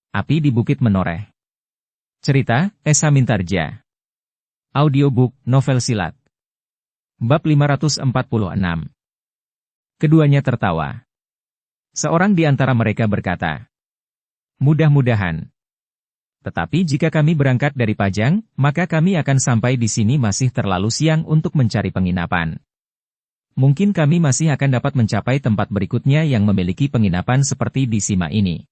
Api di Bukit Menoreh. Cerita, Esa Mintarja. Audiobook, novel silat. Bab 546. Keduanya tertawa. Seorang di antara mereka berkata, "Mudah-mudahan. Tetapi jika kami berangkat dari Pajang, maka kami akan sampai di sini masih terlalu siang untuk mencari penginapan. Mungkin kami masih akan dapat mencapai tempat berikutnya yang memiliki penginapan seperti di Sima ini."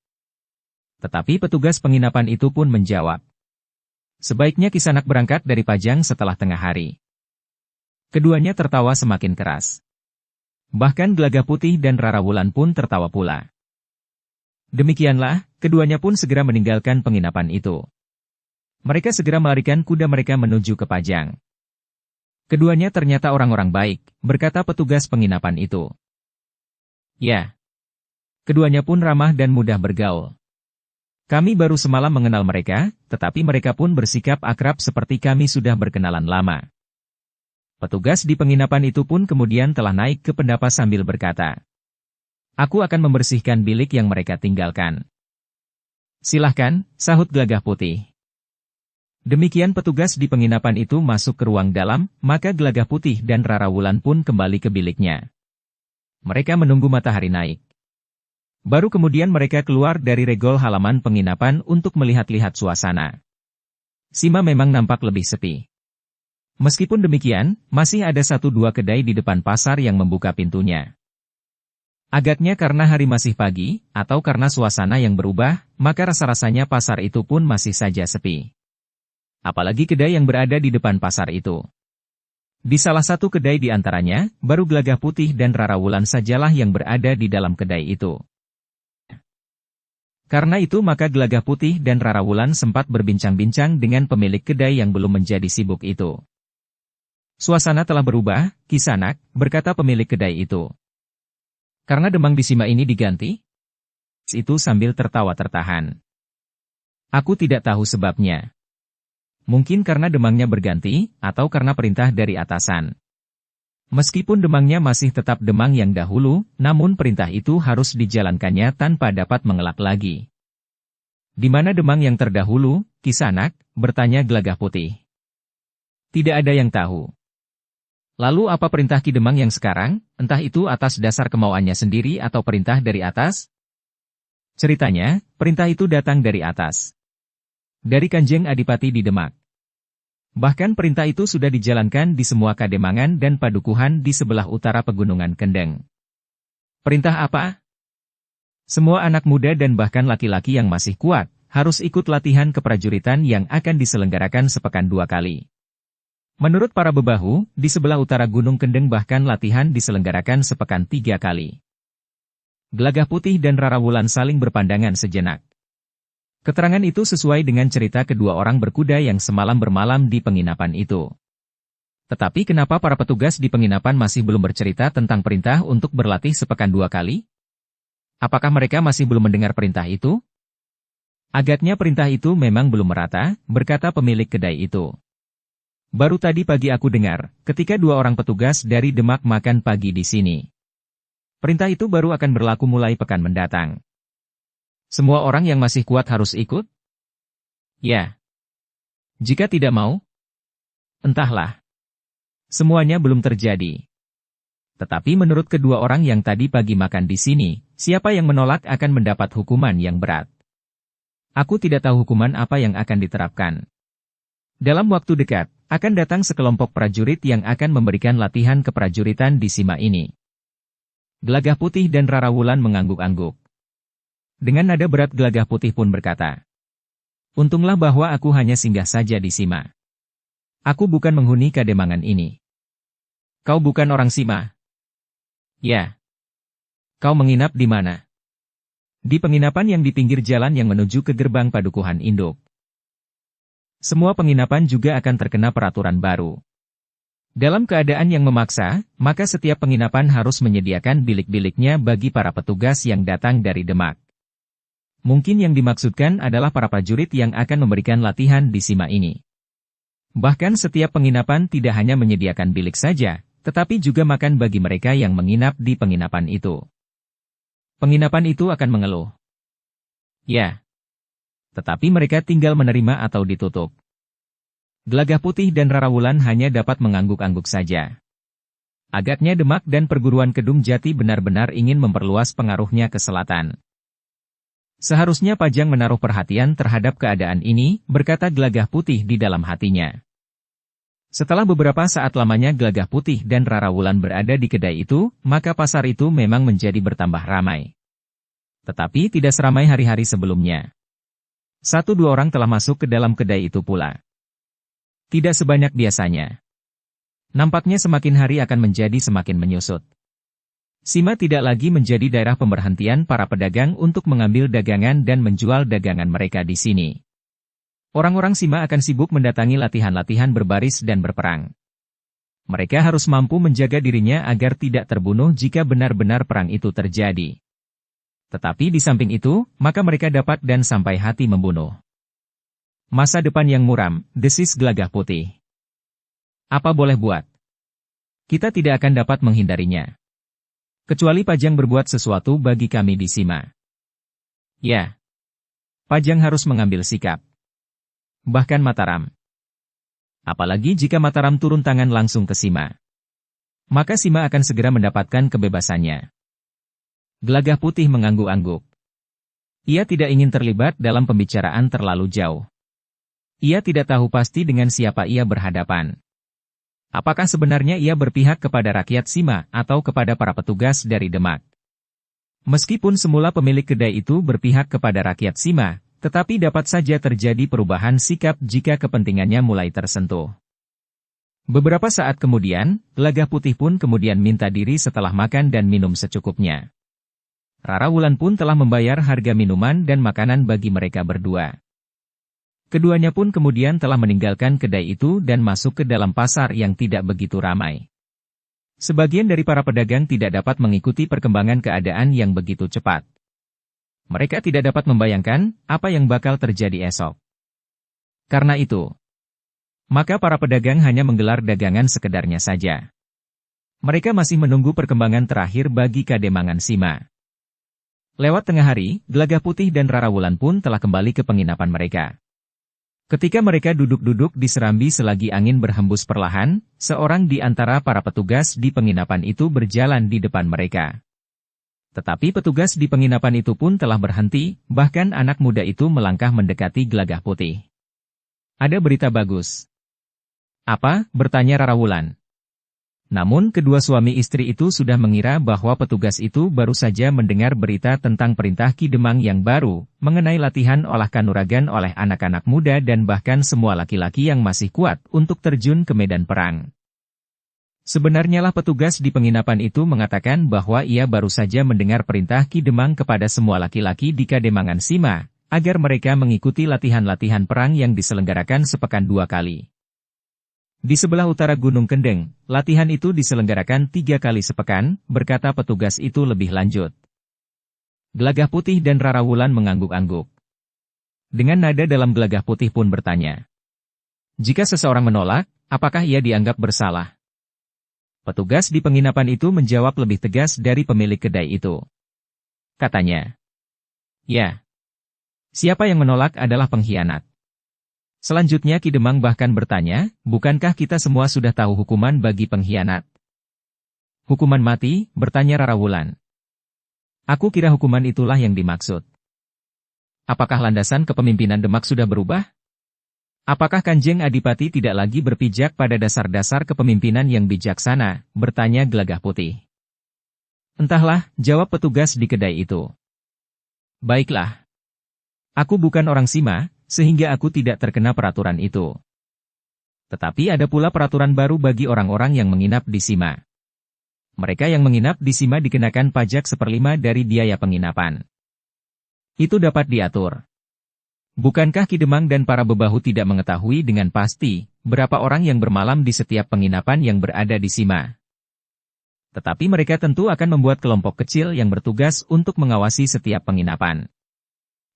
Tetapi petugas penginapan itu pun menjawab, "Sebaiknya Kisanak berangkat dari Pajang setelah tengah hari." Keduanya tertawa semakin keras. Bahkan Gelagah Putih dan Rara Wulan pun tertawa pula. Demikianlah, keduanya pun segera meninggalkan penginapan itu. Mereka segera melarikan kuda mereka menuju ke Pajang. Keduanya ternyata orang-orang baik, berkata petugas penginapan itu. Ya. Keduanya pun ramah dan mudah bergaul. Kami baru semalam mengenal mereka, tetapi mereka pun bersikap akrab seperti kami sudah berkenalan lama. Petugas di penginapan itu pun kemudian telah naik ke pendapas sambil berkata, "Aku akan membersihkan bilik yang mereka tinggalkan." "Silahkan," sahut Gelagah Putih. Demikian petugas di penginapan itu masuk ke ruang dalam, maka Gelagah Putih dan Rara Wulan pun kembali ke biliknya. Mereka menunggu matahari naik. Baru kemudian mereka keluar dari regol halaman penginapan untuk melihat-lihat suasana. Sima memang nampak lebih sepi. Meskipun demikian, masih ada 1-2 kedai di depan pasar yang membuka pintunya. Agaknya karena hari masih pagi, atau karena suasana yang berubah, maka rasa-rasanya pasar itu pun masih saja sepi. Apalagi kedai yang berada di depan pasar itu. Di salah satu kedai di antaranya, baru Gelagah Putih dan Rara Wulan sajalah yang berada di dalam kedai itu. Karena itu maka Gelagah Putih dan Rara Wulan sempat berbincang-bincang dengan pemilik kedai yang belum menjadi sibuk itu. "Suasana telah berubah, Kisanak," berkata pemilik kedai itu. "Karena demang di Sima ini diganti?" Itu sambil tertawa tertahan. "Aku tidak tahu sebabnya. Mungkin karena demangnya berganti, atau karena perintah dari atasan. Meskipun demangnya masih tetap demang yang dahulu, namun perintah itu harus dijalankannya tanpa dapat mengelak lagi." "Di mana demang yang terdahulu, Kisanak?" bertanya Gelagah Putih. "Tidak ada yang tahu." "Lalu apa perintah Ki Demang yang sekarang, entah itu atas dasar kemauannya sendiri atau perintah dari atas?" Ceritanya, perintah itu datang dari atas. Dari Kanjeng Adipati di Demak. Bahkan perintah itu sudah dijalankan di semua kademangan dan padukuhan di sebelah utara Pegunungan Kendeng. "Perintah apa?" "Semua anak muda dan bahkan laki-laki yang masih kuat, harus ikut latihan keprajuritan yang akan diselenggarakan sepekan 2 kali. Menurut para bebahu, di sebelah utara Gunung Kendeng bahkan latihan diselenggarakan sepekan 3 kali. Gelagah Putih dan Rara Wulan saling berpandangan sejenak. Keterangan itu sesuai dengan cerita kedua orang berkuda yang semalam bermalam di penginapan itu. Tetapi kenapa para petugas di penginapan masih belum bercerita tentang perintah untuk berlatih sepekan 2 kali? Apakah mereka masih belum mendengar perintah itu? Agaknya perintah itu memang belum merata, berkata pemilik kedai itu. "Baru tadi pagi aku dengar, ketika 2 orang petugas dari Demak makan pagi di sini. Perintah itu baru akan berlaku mulai pekan mendatang. Semua orang yang masih kuat harus ikut?" "Ya. Jika tidak mau?" "Entahlah. Semuanya belum terjadi. Tetapi menurut kedua orang yang tadi pagi makan di sini, siapa yang menolak akan mendapat hukuman yang berat. Aku tidak tahu hukuman apa yang akan diterapkan. Dalam waktu dekat, akan datang sekelompok prajurit yang akan memberikan latihan keprajuritan di Sima ini." Gelagah Putih dan Rara Wulan mengangguk-angguk. Dengan nada berat Gelagah Putih pun berkata, "Untunglah bahwa aku hanya singgah saja di Sima. Aku bukan menghuni kademangan ini." "Kau bukan orang Sima?" "Ya." "Kau menginap di mana?" "Di penginapan yang di pinggir jalan yang menuju ke gerbang Padukuhan Induk." "Semua penginapan juga akan terkena peraturan baru. Dalam keadaan yang memaksa, maka setiap penginapan harus menyediakan bilik-biliknya bagi para petugas yang datang dari Demak. Mungkin yang dimaksudkan adalah para prajurit yang akan memberikan latihan di Sima ini. Bahkan setiap penginapan tidak hanya menyediakan bilik saja, tetapi juga makan bagi mereka yang menginap di penginapan itu." "Penginapan itu akan mengeluh?" "Ya." Tetapi mereka tinggal menerima atau ditutup. Gelagah Putih dan Rarawulan hanya dapat mengangguk-angguk saja. Agaknya Demak dan perguruan Kedung Jati benar-benar ingin memperluas pengaruhnya ke selatan. Seharusnya Pajang menaruh perhatian terhadap keadaan ini, berkata Gelagah Putih di dalam hatinya. Setelah beberapa saat lamanya Gelagah Putih dan Rarawulan berada di kedai itu, maka pasar itu memang menjadi bertambah ramai. Tetapi tidak seramai hari-hari sebelumnya. 1-2 orang telah masuk ke dalam kedai itu pula. Tidak sebanyak biasanya. Nampaknya semakin hari akan menjadi semakin menyusut. Sima tidak lagi menjadi daerah pemberhentian para pedagang untuk mengambil dagangan dan menjual dagangan mereka di sini. Orang-orang Sima akan sibuk mendatangi latihan-latihan berbaris dan berperang. Mereka harus mampu menjaga dirinya agar tidak terbunuh jika benar-benar perang itu terjadi. Tetapi di samping itu, maka mereka dapat dan sampai hati membunuh. Masa depan yang muram, desis Gelagah Putih. Apa boleh buat? Kita tidak akan dapat menghindarinya. Kecuali Pajang berbuat sesuatu bagi kami di Sima. Ya. Pajang harus mengambil sikap. Bahkan Mataram. Apalagi jika Mataram turun tangan langsung ke Sima. Maka Sima akan segera mendapatkan kebebasannya. Gelagah Putih mengangguk-angguk. Ia tidak ingin terlibat dalam pembicaraan terlalu jauh. Ia tidak tahu pasti dengan siapa ia berhadapan. Apakah sebenarnya ia berpihak kepada rakyat Sima atau kepada para petugas dari Demak? Meskipun semula pemilik kedai itu berpihak kepada rakyat Sima, tetapi dapat saja terjadi perubahan sikap jika kepentingannya mulai tersentuh. Beberapa saat kemudian, Gelagah Putih pun kemudian minta diri setelah makan dan minum secukupnya. Rarawulan pun telah membayar harga minuman dan makanan bagi mereka berdua. Keduanya pun kemudian telah meninggalkan kedai itu dan masuk ke dalam pasar yang tidak begitu ramai. Sebagian dari para pedagang tidak dapat mengikuti perkembangan keadaan yang begitu cepat. Mereka tidak dapat membayangkan apa yang bakal terjadi esok. Karena itu, maka para pedagang hanya menggelar dagangan sekedarnya saja. Mereka masih menunggu perkembangan terakhir bagi Kademangan Sima. Lewat tengah hari, Gelagah Putih dan Rarawulan pun telah kembali ke penginapan mereka. Ketika mereka duduk-duduk di serambi selagi angin berhembus perlahan, seorang di antara para petugas di penginapan itu berjalan di depan mereka. Tetapi petugas di penginapan itu pun telah berhenti, bahkan anak muda itu melangkah mendekati Gelagah Putih. Ada berita bagus. Apa? Bertanya Rarawulan. Namun kedua suami istri itu sudah mengira bahwa petugas itu baru saja mendengar berita tentang perintah Ki Demang yang baru, mengenai latihan olah kanuragan oleh anak-anak muda dan bahkan semua laki-laki yang masih kuat untuk terjun ke medan perang. Sebenarnya lah petugas di penginapan itu mengatakan bahwa ia baru saja mendengar perintah Ki Demang kepada semua laki-laki di Kademangan Sima, agar mereka mengikuti latihan-latihan perang yang diselenggarakan sepekan 2 kali. Di sebelah utara Gunung Kendeng, latihan itu diselenggarakan 3 kali sepekan, berkata petugas itu lebih lanjut. Gelagah Putih dan Rarawulan mengangguk-angguk. Dengan nada dalam Gelagah Putih pun bertanya. Jika seseorang menolak, apakah ia dianggap bersalah? Petugas di penginapan itu menjawab lebih tegas dari pemilik kedai itu. Katanya. Ya. Siapa yang menolak adalah pengkhianat. Selanjutnya Ki Demang bahkan bertanya, bukankah kita semua sudah tahu hukuman bagi pengkhianat? Hukuman mati, bertanya Rarawulan. Aku kira hukuman itulah yang dimaksud. Apakah landasan kepemimpinan Demak sudah berubah? Apakah Kanjeng Adipati tidak lagi berpijak pada dasar-dasar kepemimpinan yang bijaksana, bertanya Gelagah Putih. Entahlah, jawab petugas di kedai itu. Baiklah. Aku bukan orang Sima, sehingga aku tidak terkena peraturan itu. Tetapi ada pula peraturan baru bagi orang-orang yang menginap di Sima. Mereka yang menginap di Sima dikenakan pajak 1/5 dari biaya penginapan. Itu dapat diatur. Bukankah Ki Demang dan para bebahu tidak mengetahui dengan pasti berapa orang yang bermalam di setiap penginapan yang berada di Sima? Tetapi mereka tentu akan membuat kelompok kecil yang bertugas untuk mengawasi setiap penginapan.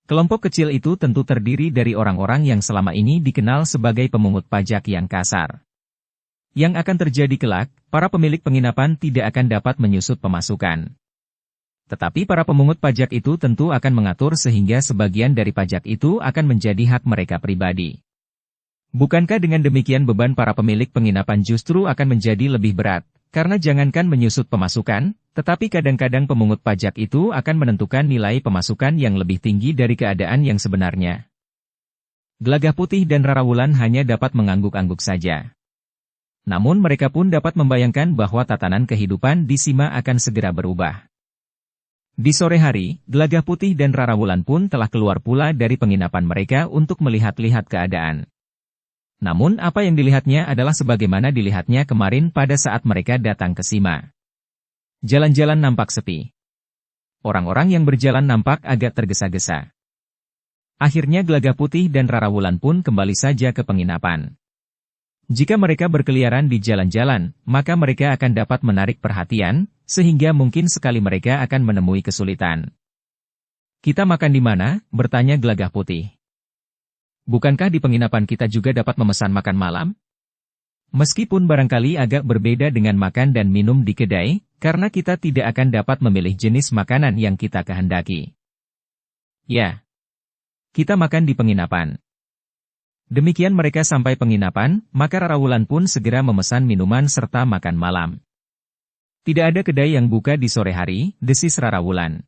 Kelompok kecil itu tentu terdiri dari orang-orang yang selama ini dikenal sebagai pemungut pajak yang kasar. Yang akan terjadi kelak, para pemilik penginapan tidak akan dapat menyusut pemasukan. Tetapi para pemungut pajak itu tentu akan mengatur sehingga sebagian dari pajak itu akan menjadi hak mereka pribadi. Bukankah dengan demikian beban para pemilik penginapan justru akan menjadi lebih berat? Karena jangankan menyusut pemasukan, tetapi kadang-kadang pemungut pajak itu akan menentukan nilai pemasukan yang lebih tinggi dari keadaan yang sebenarnya. Gelagah Putih dan Rara Wulan hanya dapat mengangguk-angguk saja. Namun mereka pun dapat membayangkan bahwa tatanan kehidupan di Sima akan segera berubah. Di sore hari, Gelagah Putih dan Rara Wulan pun telah keluar pula dari penginapan mereka untuk melihat-lihat keadaan. Namun apa yang dilihatnya adalah sebagaimana dilihatnya kemarin pada saat mereka datang ke Sima. Jalan-jalan nampak sepi. Orang-orang yang berjalan nampak agak tergesa-gesa. Akhirnya Gelagah Putih dan Rara Wulan pun kembali saja ke penginapan. Jika mereka berkeliaran di jalan-jalan, maka mereka akan dapat menarik perhatian, sehingga mungkin sekali mereka akan menemui kesulitan. "Kita makan di mana?" bertanya Gelagah Putih. "Bukankah di penginapan kita juga dapat memesan makan malam?" Meskipun barangkali agak berbeda dengan makan dan minum di kedai, karena kita tidak akan dapat memilih jenis makanan yang kita kehendaki. "Ya, kita makan di penginapan." Demikian mereka sampai penginapan, maka Rara Wulan pun segera memesan minuman serta makan malam. "Tidak ada kedai yang buka di sore hari," desis Rara Wulan.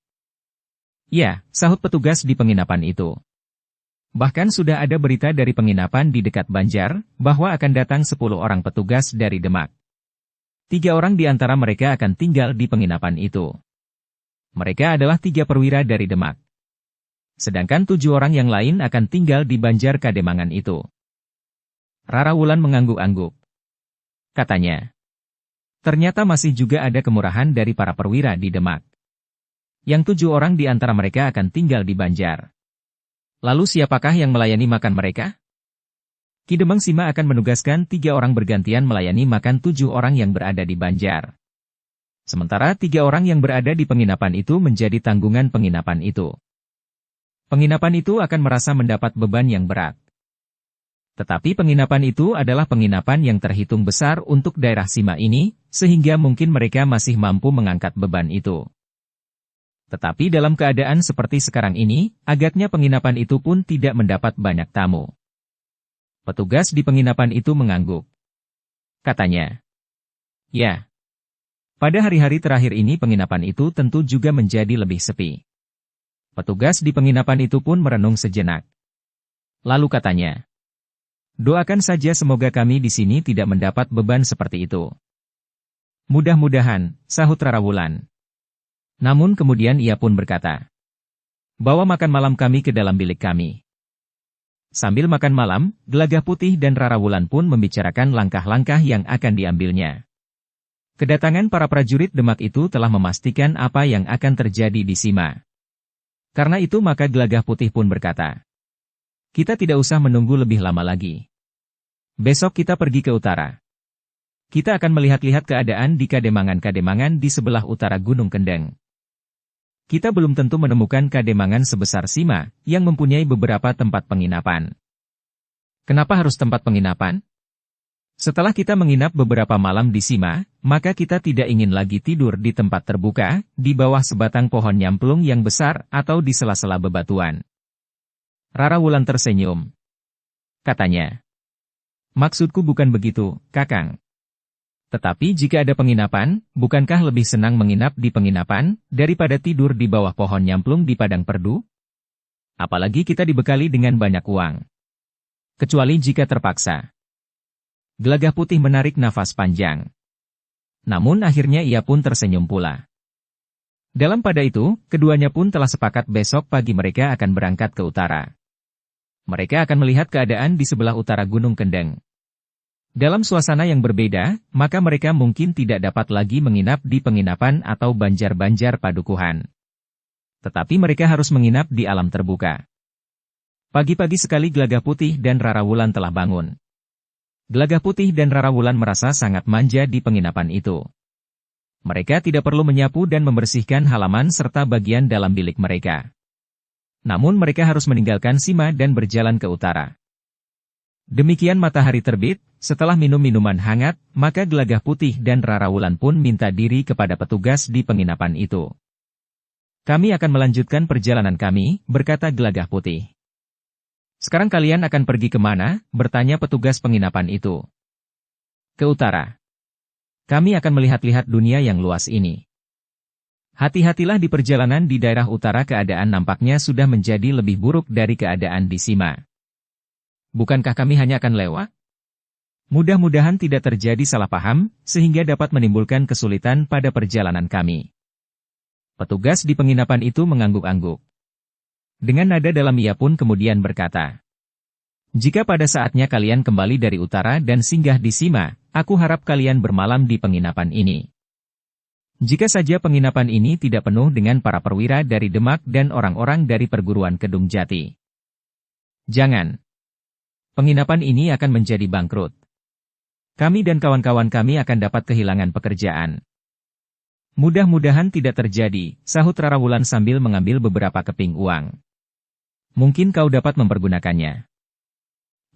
"Ya," sahut petugas di penginapan itu. "Bahkan sudah ada berita dari penginapan di dekat Banjar, bahwa akan datang 10 orang petugas dari Demak. 3 orang di antara mereka akan tinggal di penginapan itu. Mereka adalah 3 perwira dari Demak. Sedangkan 7 orang yang lain akan tinggal di Banjar Kademangan itu." Rara Wulan mengangguk-angguk. Katanya, "Ternyata masih juga ada kemurahan dari para perwira di Demak. Yang 7 orang di antara mereka akan tinggal di Banjar. Lalu siapakah yang melayani makan mereka?" "Ki Demang Sima akan menugaskan 3 orang bergantian melayani makan 7 orang yang berada di Banjar. Sementara 3 orang yang berada di penginapan itu menjadi tanggungan penginapan itu. Penginapan itu akan merasa mendapat beban yang berat. Tetapi penginapan itu adalah penginapan yang terhitung besar untuk daerah Sima ini, sehingga mungkin mereka masih mampu mengangkat beban itu. Tetapi dalam keadaan seperti sekarang ini, agaknya penginapan itu pun tidak mendapat banyak tamu." Petugas di penginapan itu mengangguk. Katanya, "Ya, pada hari-hari terakhir ini penginapan itu tentu juga menjadi lebih sepi." Petugas di penginapan itu pun merenung sejenak. Lalu katanya, "Doakan saja semoga kami di sini tidak mendapat beban seperti itu." "Mudah-mudahan," sahut Rara Wulan. Namun kemudian ia pun berkata, "Bawa makan malam kami ke dalam bilik kami." Sambil makan malam, Gelagah Putih dan Rara Wulan pun membicarakan langkah-langkah yang akan diambilnya. Kedatangan para prajurit Demak itu telah memastikan apa yang akan terjadi di Sima. Karena itu maka Gelagah Putih pun berkata, "Kita tidak usah menunggu lebih lama lagi. Besok kita pergi ke utara. Kita akan melihat-lihat keadaan di Kademangan-Kademangan di sebelah utara Gunung Kendeng. Kita belum tentu menemukan Kademangan sebesar Sima, yang mempunyai beberapa tempat penginapan." "Kenapa harus tempat penginapan?" "Setelah kita menginap beberapa malam di Sima, maka kita tidak ingin lagi tidur di tempat terbuka, di bawah sebatang pohon nyamplung yang besar atau di sela-sela bebatuan." Rara Wulan tersenyum. Katanya, "Maksudku bukan begitu, Kakang. Tetapi jika ada penginapan, bukankah lebih senang menginap di penginapan, daripada tidur di bawah pohon nyamplung di padang perdu? Apalagi kita dibekali dengan banyak uang. Kecuali jika terpaksa." Gelagah Putih menarik nafas panjang. Namun akhirnya ia pun tersenyum pula. Dalam pada itu, keduanya pun telah sepakat besok pagi mereka akan berangkat ke utara. Mereka akan melihat keadaan di sebelah utara Gunung Kendeng. Dalam suasana yang berbeda, maka mereka mungkin tidak dapat lagi menginap di penginapan atau banjar-banjar padukuhan. Tetapi mereka harus menginap di alam terbuka. Pagi-pagi sekali Gelagah Putih dan Rara Wulan telah bangun. Gelagah Putih dan Rara Wulan merasa sangat manja di penginapan itu. Mereka tidak perlu menyapu dan membersihkan halaman serta bagian dalam bilik mereka. Namun mereka harus meninggalkan Sima dan berjalan ke utara. Demikian matahari terbit, setelah minum minuman hangat, maka Gelagah Putih dan Rara Wulan pun minta diri kepada petugas di penginapan itu. Kami akan melanjutkan perjalanan kami, berkata Gelagah Putih. Sekarang kalian akan pergi kemana? Bertanya petugas penginapan itu. Ke utara. Kami akan melihat-lihat dunia yang luas ini. Hati-hatilah di perjalanan di daerah utara, keadaan nampaknya sudah menjadi lebih buruk dari keadaan di Sima. Bukankah kami hanya akan lewat? Mudah-mudahan tidak terjadi salah paham, sehingga dapat menimbulkan kesulitan pada perjalanan kami. Petugas di penginapan itu mengangguk-angguk. Dengan nada dalam ia pun kemudian berkata, "Jika pada saatnya kalian kembali dari utara dan singgah di Sima, aku harap kalian bermalam di penginapan ini. Jika saja penginapan ini tidak penuh dengan para perwira dari Demak dan orang-orang dari perguruan Kedung Jati. Jangan. Penginapan ini akan menjadi bangkrut. Kami dan kawan-kawan kami akan dapat kehilangan pekerjaan." "Mudah-mudahan tidak terjadi," sahut Rara Wulan sambil mengambil beberapa keping uang. "Mungkin kau dapat mempergunakannya."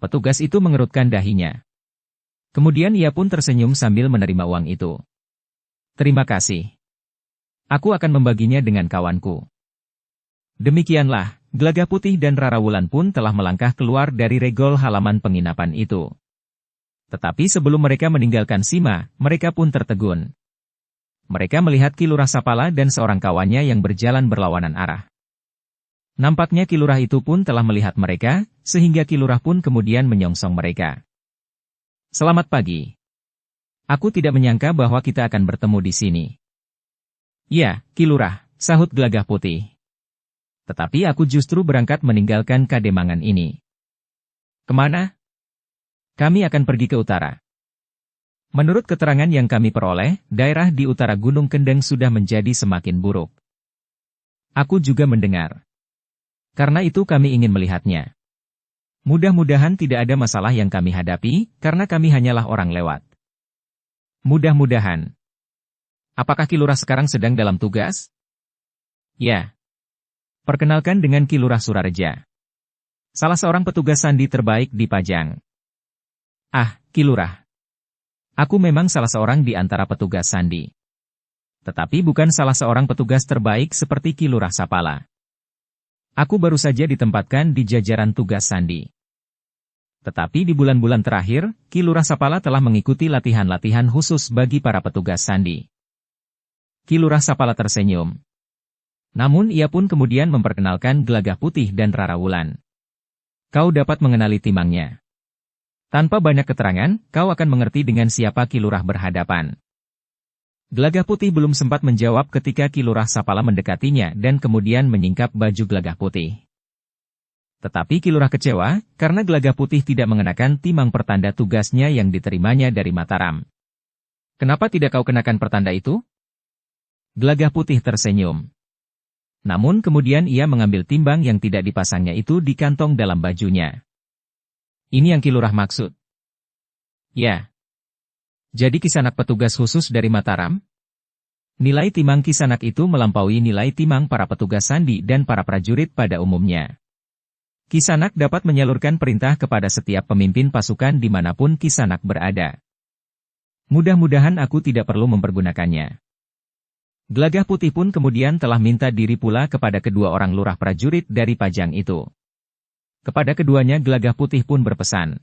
Petugas itu mengerutkan dahinya. Kemudian ia pun tersenyum sambil menerima uang itu. "Terima kasih. Aku akan membaginya dengan kawanku." Demikianlah, Gelagah Putih dan Rara Wulan pun telah melangkah keluar dari regol halaman penginapan itu. Tetapi sebelum mereka meninggalkan Sima, mereka pun tertegun. Mereka melihat Ki Lurah Sapala dan seorang kawannya yang berjalan berlawanan arah. Nampaknya Ki Lurah itu pun telah melihat mereka, sehingga Ki Lurah pun kemudian menyongsong mereka. "Selamat pagi. Aku tidak menyangka bahwa kita akan bertemu di sini." "Ya, Ki Lurah," sahut Gelagah Putih. "Tetapi aku justru berangkat meninggalkan Kademangan ini." "Kemana?" "Kami akan pergi ke utara. Menurut keterangan yang kami peroleh, daerah di utara Gunung Kendeng sudah menjadi semakin buruk." "Aku juga mendengar. Karena itu kami ingin melihatnya. Mudah-mudahan tidak ada masalah yang kami hadapi, karena kami hanyalah orang lewat." "Mudah-mudahan. Apakah Ki Lurah sekarang sedang dalam tugas?" "Ya. Perkenalkan dengan Ki Lurah Surareja. Salah seorang petugas sandi terbaik di Pajang." "Ah, Ki Lurah. Aku memang salah seorang di antara petugas sandi. Tetapi bukan salah seorang petugas terbaik seperti Ki Lurah Sapala. Aku baru saja ditempatkan di jajaran tugas sandi. Tetapi di bulan-bulan terakhir, Ki Lurah Sapala telah mengikuti latihan-latihan khusus bagi para petugas sandi." Ki Lurah Sapala tersenyum. Namun ia pun kemudian memperkenalkan Gelagah Putih dan Rara Wulan. "Kau dapat mengenali timangnya. Tanpa banyak keterangan, kau akan mengerti dengan siapa Ki Lurah berhadapan." Gelagah Putih belum sempat menjawab ketika Ki Lurah Sapala mendekatinya dan kemudian menyingkap baju Gelagah Putih. Tetapi Ki Lurah kecewa, karena Gelagah Putih tidak mengenakan timang pertanda tugasnya yang diterimanya dari Mataram. "Kenapa tidak kau kenakan pertanda itu?" Gelagah Putih tersenyum. Namun kemudian ia mengambil timbang yang tidak dipasangnya itu di kantong dalam bajunya. "Ini yang Ki Lurah maksud?" "Ya. Jadi Kisanak petugas khusus dari Mataram?" Nilai timang Kisanak itu melampaui nilai timang para petugas sandi dan para prajurit pada umumnya. Kisanak dapat menyalurkan perintah kepada setiap pemimpin pasukan dimanapun Kisanak berada. Mudah-mudahan aku tidak perlu mempergunakannya." Gelagah Putih pun kemudian telah minta diri pula kepada kedua orang lurah prajurit dari Pajang itu. Kepada keduanya Gelagah Putih pun berpesan,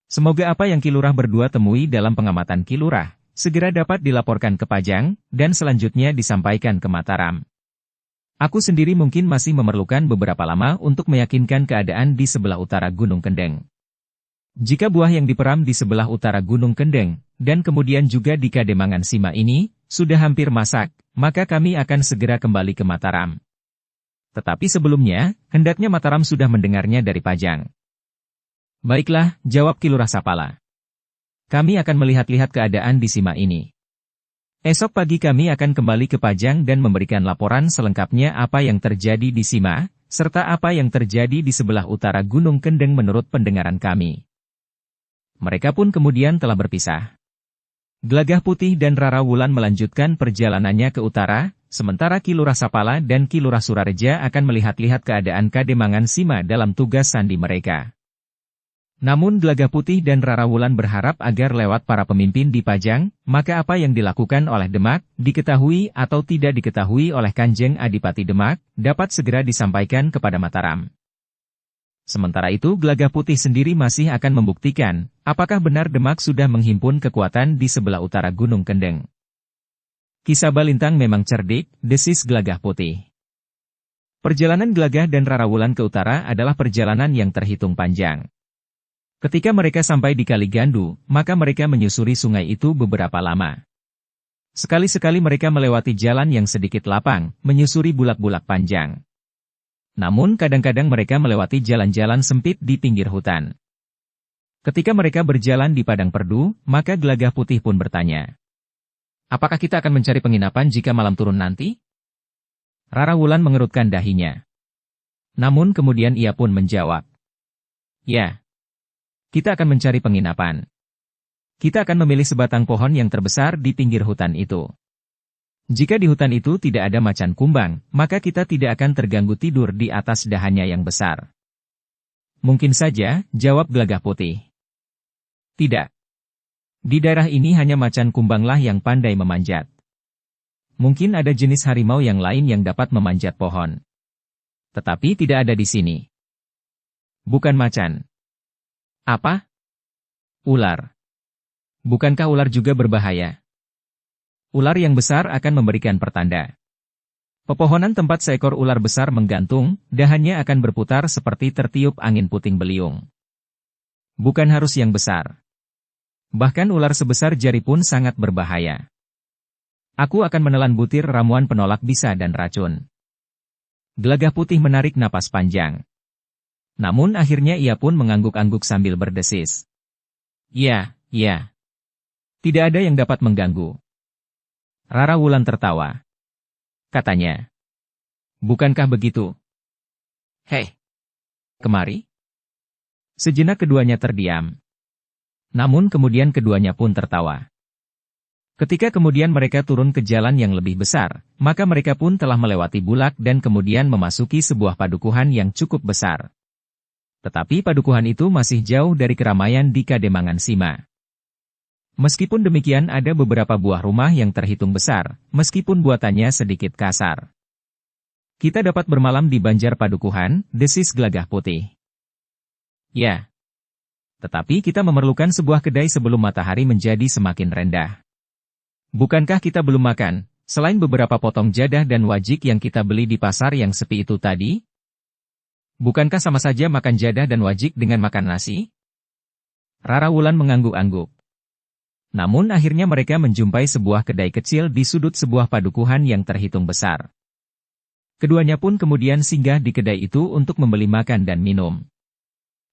"Semoga apa yang Ki Lurah berdua temui dalam pengamatan Ki Lurah, segera dapat dilaporkan ke Pajang, dan selanjutnya disampaikan ke Mataram. Aku sendiri mungkin masih memerlukan beberapa lama untuk meyakinkan keadaan di sebelah utara Gunung Kendeng. Jika buah yang diperam di sebelah utara Gunung Kendeng, dan kemudian juga di Kademangan Sima ini, sudah hampir masak, maka kami akan segera kembali ke Mataram. Tetapi sebelumnya, hendaknya Mataram sudah mendengarnya dari Pajang." "Baiklah," jawab Ki Lurah Sapala. "Kami akan melihat-lihat keadaan di Sima ini. Esok pagi kami akan kembali ke Pajang dan memberikan laporan selengkapnya apa yang terjadi di Sima, serta apa yang terjadi di sebelah utara Gunung Kendeng menurut pendengaran kami." Mereka pun kemudian telah berpisah. Gelagah Putih dan Rara Wulan melanjutkan perjalanannya ke utara, sementara Ki Lurah Sapala dan Ki Lurah Surareja akan melihat-lihat keadaan Kademangan Sima dalam tugas sandi mereka. Namun Gelagah Putih dan Rara Wulan berharap agar lewat para pemimpin di Pajang, maka apa yang dilakukan oleh Demak, diketahui atau tidak diketahui oleh Kanjeng Adipati Demak, dapat segera disampaikan kepada Mataram. Sementara itu Gelagah Putih sendiri masih akan membuktikan, apakah benar Demak sudah menghimpun kekuatan di sebelah utara Gunung Kendeng. Kisah Balintang memang cerdik, desis Gelagah Putih. Perjalanan Gelagah dan Rara Wulan ke utara adalah perjalanan yang terhitung panjang. Ketika mereka sampai di Kali Gandu, maka mereka menyusuri sungai itu beberapa lama. Sekali-sekali mereka melewati jalan yang sedikit lapang, menyusuri bulak-bulak panjang. Namun kadang-kadang mereka melewati jalan-jalan sempit di pinggir hutan. Ketika mereka berjalan di padang perdu, maka Gelagah Putih pun bertanya, "Apakah kita akan mencari penginapan jika malam turun nanti?" Rara Wulan mengerutkan dahinya. Namun kemudian ia pun menjawab, "Ya. Kita akan mencari penginapan. Kita akan memilih sebatang pohon yang terbesar di pinggir hutan itu. Jika di hutan itu tidak ada macan kumbang, maka kita tidak akan terganggu tidur di atas dahannya yang besar." "Mungkin saja," jawab Gelagah Putih. "Tidak. Di daerah ini hanya macan kumbanglah yang pandai memanjat. Mungkin ada jenis harimau yang lain yang dapat memanjat pohon. Tetapi tidak ada di sini." "Bukan macan." "Apa?" "Ular." "Bukankah ular juga berbahaya?" "Ular yang besar akan memberikan pertanda. Pepohonan tempat seekor ular besar menggantung, dahannya akan berputar seperti tertiup angin puting beliung. Bukan harus yang besar. Bahkan ular sebesar jari pun sangat berbahaya. Aku akan menelan butir ramuan penolak bisa dan racun." Gelagah Putih menarik napas panjang. Namun akhirnya ia pun mengangguk-angguk sambil berdesis. "Ya, ya. Tidak ada yang dapat mengganggu." Rara Wulan tertawa. Katanya, "Bukankah begitu?" "Hei, kemari." Sejenak keduanya terdiam. Namun kemudian keduanya pun tertawa. Ketika kemudian mereka turun ke jalan yang lebih besar, maka mereka pun telah melewati bulak dan kemudian memasuki sebuah padukuhan yang cukup besar. Tetapi padukuhan itu masih jauh dari keramaian di Kademangan Sima. Meskipun demikian ada beberapa buah rumah yang terhitung besar, meskipun buatannya sedikit kasar. "Kita dapat bermalam di Banjar Padukuhan," desis Gelagah Putih. "Ya. Tetapi kita memerlukan sebuah kedai sebelum matahari menjadi semakin rendah. Bukankah kita belum makan, selain beberapa potong jadah dan wajik yang kita beli di pasar yang sepi itu tadi?" "Bukankah sama saja makan jadah dan wajik dengan makan nasi?" Rara Wulan mengangguk-angguk. Namun akhirnya mereka menjumpai sebuah kedai kecil di sudut sebuah padukuhan yang terhitung besar. Keduanya pun kemudian singgah di kedai itu untuk membeli makan dan minum.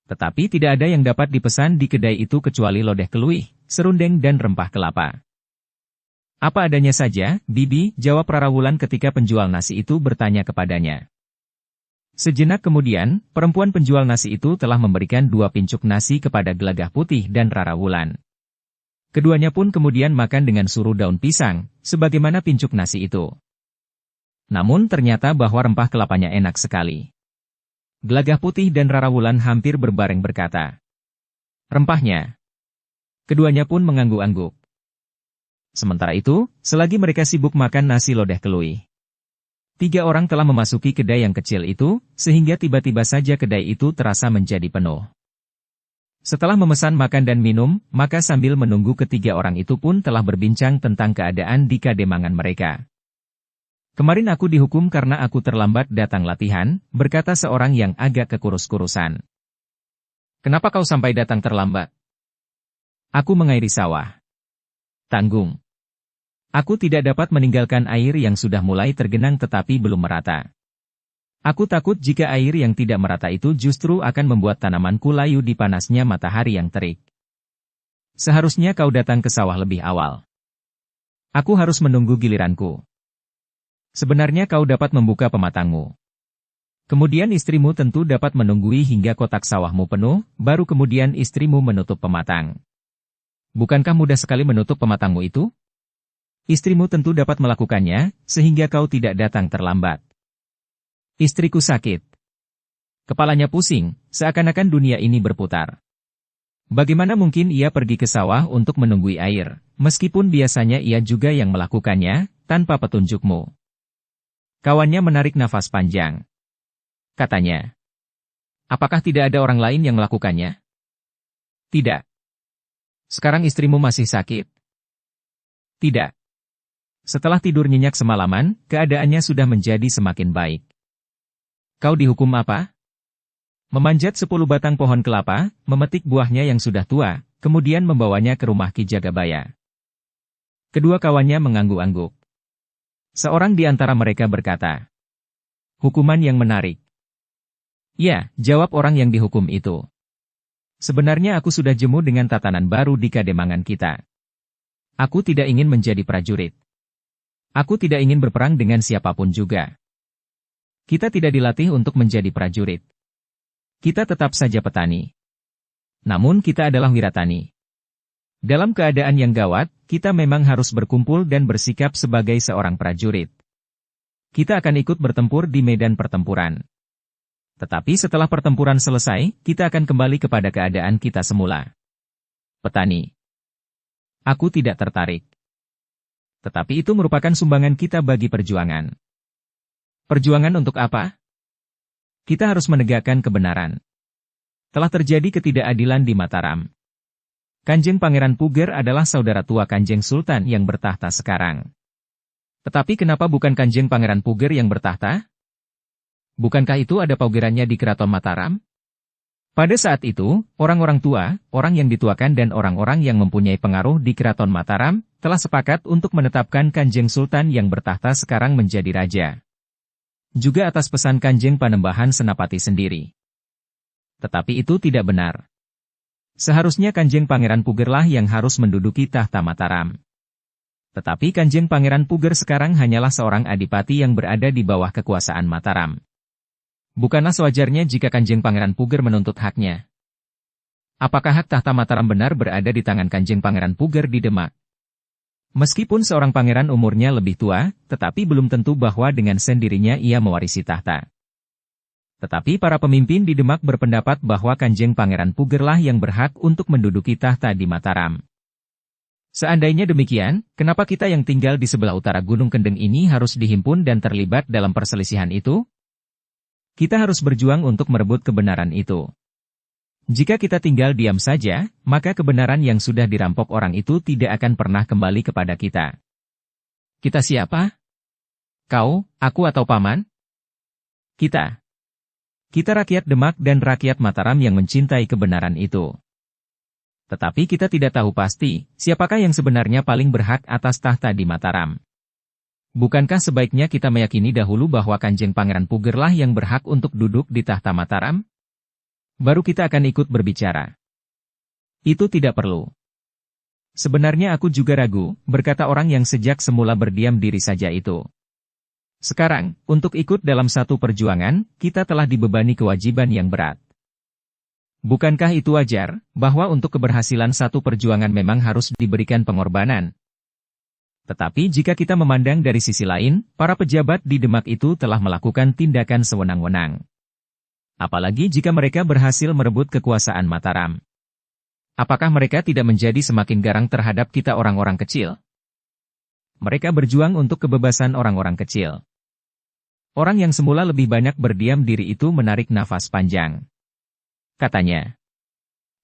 Tetapi tidak ada yang dapat dipesan di kedai itu kecuali lodeh keluih, serundeng dan rempah kelapa. "Apa adanya saja, Bibi," jawab Rara Wulan ketika penjual nasi itu bertanya kepadanya. Sejenak kemudian, perempuan penjual nasi itu telah memberikan 2 pincuk nasi kepada Gelagah Putih dan Rara Wulan. Keduanya pun kemudian makan dengan suru daun pisang, sebagaimana pincuk nasi itu. Namun ternyata bahwa rempah kelapanya enak sekali. Gelagah Putih dan Rara Wulan hampir berbareng berkata, "Rempahnya." Keduanya pun mengangguk-angguk. Sementara itu, selagi mereka sibuk makan nasi lodeh keluih, 3 orang telah memasuki kedai yang kecil itu, sehingga tiba-tiba saja kedai itu terasa menjadi penuh. Setelah memesan makan dan minum, maka sambil menunggu ketiga orang itu pun telah berbincang tentang keadaan di Kademangan mereka. "Kemarin aku dihukum karena aku terlambat datang latihan," berkata seorang yang agak kekurus-kurusan. "Kenapa kau sampai datang terlambat?" "Aku mengairi sawah." "Tanggung. Aku tidak dapat meninggalkan air yang sudah mulai tergenang tetapi belum merata. Aku takut jika air yang tidak merata itu justru akan membuat tanamanku layu di panasnya matahari yang terik. Seharusnya kau datang ke sawah lebih awal. Aku harus menunggu giliranku. Sebenarnya kau dapat membuka pematangmu. Kemudian istrimu tentu dapat menunggui hingga kotak sawahmu penuh, baru kemudian istrimu menutup pematang. Bukankah mudah sekali menutup pematangmu itu? Istrimu tentu dapat melakukannya, sehingga kau tidak datang terlambat." "Istriku sakit. Kepalanya pusing, seakan-akan dunia ini berputar. Bagaimana mungkin ia pergi ke sawah untuk menunggui air, meskipun biasanya ia juga yang melakukannya, tanpa petunjukmu? Kawannya menarik nafas panjang. Katanya, apakah tidak ada orang lain yang melakukannya? Tidak. Sekarang istrimu masih sakit? Tidak. Setelah tidur nyenyak semalaman, keadaannya sudah menjadi semakin baik. Kau dihukum apa? Memanjat 10 batang pohon kelapa, memetik buahnya yang sudah tua, kemudian membawanya ke rumah Ki Jagabaya. Kedua kawannya mengangguk-angguk. Seorang di antara mereka berkata, hukuman yang menarik. Ya, jawab orang yang dihukum itu. Sebenarnya aku sudah jemu dengan tatanan baru di Kademangan kita. Aku tidak ingin menjadi prajurit. Aku tidak ingin berperang dengan siapapun juga. Kita tidak dilatih untuk menjadi prajurit. Kita tetap saja petani. Namun kita adalah wiratani. Dalam keadaan yang gawat, kita memang harus berkumpul dan bersikap sebagai seorang prajurit. Kita akan ikut bertempur di medan pertempuran. Tetapi setelah pertempuran selesai, kita akan kembali kepada keadaan kita semula. Petani. Aku tidak tertarik. Tetapi itu merupakan sumbangan kita bagi perjuangan. Perjuangan untuk apa? Kita harus menegakkan kebenaran. Telah terjadi ketidakadilan di Mataram. Kanjeng Pangeran Puger adalah saudara tua Kanjeng Sultan yang bertahta sekarang. Tetapi kenapa bukan Kanjeng Pangeran Puger yang bertahta? Bukankah itu ada paugerannya di Keraton Mataram? Pada saat itu, orang-orang tua, orang yang dituakan dan orang-orang yang mempunyai pengaruh di Keraton Mataram, telah sepakat untuk menetapkan Kanjeng Sultan yang bertahta sekarang menjadi raja. Juga atas pesan Kanjeng Panembahan Senapati sendiri. Tetapi itu tidak benar. Seharusnya Kanjeng Pangeran Pugerlah yang harus menduduki tahta Mataram. Tetapi Kanjeng Pangeran Puger sekarang hanyalah seorang adipati yang berada di bawah kekuasaan Mataram. Bukanlah sewajarnya jika Kanjeng Pangeran Puger menuntut haknya. Apakah hak tahta Mataram benar berada di tangan Kanjeng Pangeran Puger di Demak? Meskipun seorang pangeran umurnya lebih tua, tetapi belum tentu bahwa dengan sendirinya ia mewarisi tahta. Tetapi para pemimpin di Demak berpendapat bahwa Kanjeng Pangeran Pugerlah yang berhak untuk menduduki tahta di Mataram. Seandainya demikian, kenapa kita yang tinggal di sebelah utara Gunung Kendeng ini harus dihimpun dan terlibat dalam perselisihan itu? Kita harus berjuang untuk merebut kebenaran itu. Jika kita tinggal diam saja, maka kebenaran yang sudah dirampok orang itu tidak akan pernah kembali kepada kita. Kita siapa? Kau, aku atau paman? Kita. Kita rakyat Demak dan rakyat Mataram yang mencintai kebenaran itu. Tetapi kita tidak tahu pasti, siapakah yang sebenarnya paling berhak atas tahta di Mataram. Bukankah sebaiknya kita meyakini dahulu bahwa Kanjeng Pangeran Pugerlah yang berhak untuk duduk di tahta Mataram? Baru kita akan ikut berbicara. Itu tidak perlu. Sebenarnya aku juga ragu, berkata orang yang sejak semula berdiam diri saja itu. Sekarang, untuk ikut dalam satu perjuangan, kita telah dibebani kewajiban yang berat. Bukankah itu wajar, bahwa untuk keberhasilan satu perjuangan memang harus diberikan pengorbanan? Tetapi jika kita memandang dari sisi lain, para pejabat di Demak itu telah melakukan tindakan sewenang-wenang. Apalagi jika mereka berhasil merebut kekuasaan Mataram. Apakah mereka tidak menjadi semakin garang terhadap kita orang-orang kecil? Mereka berjuang untuk kebebasan orang-orang kecil. Orang yang semula lebih banyak berdiam diri itu menarik nafas panjang. Katanya,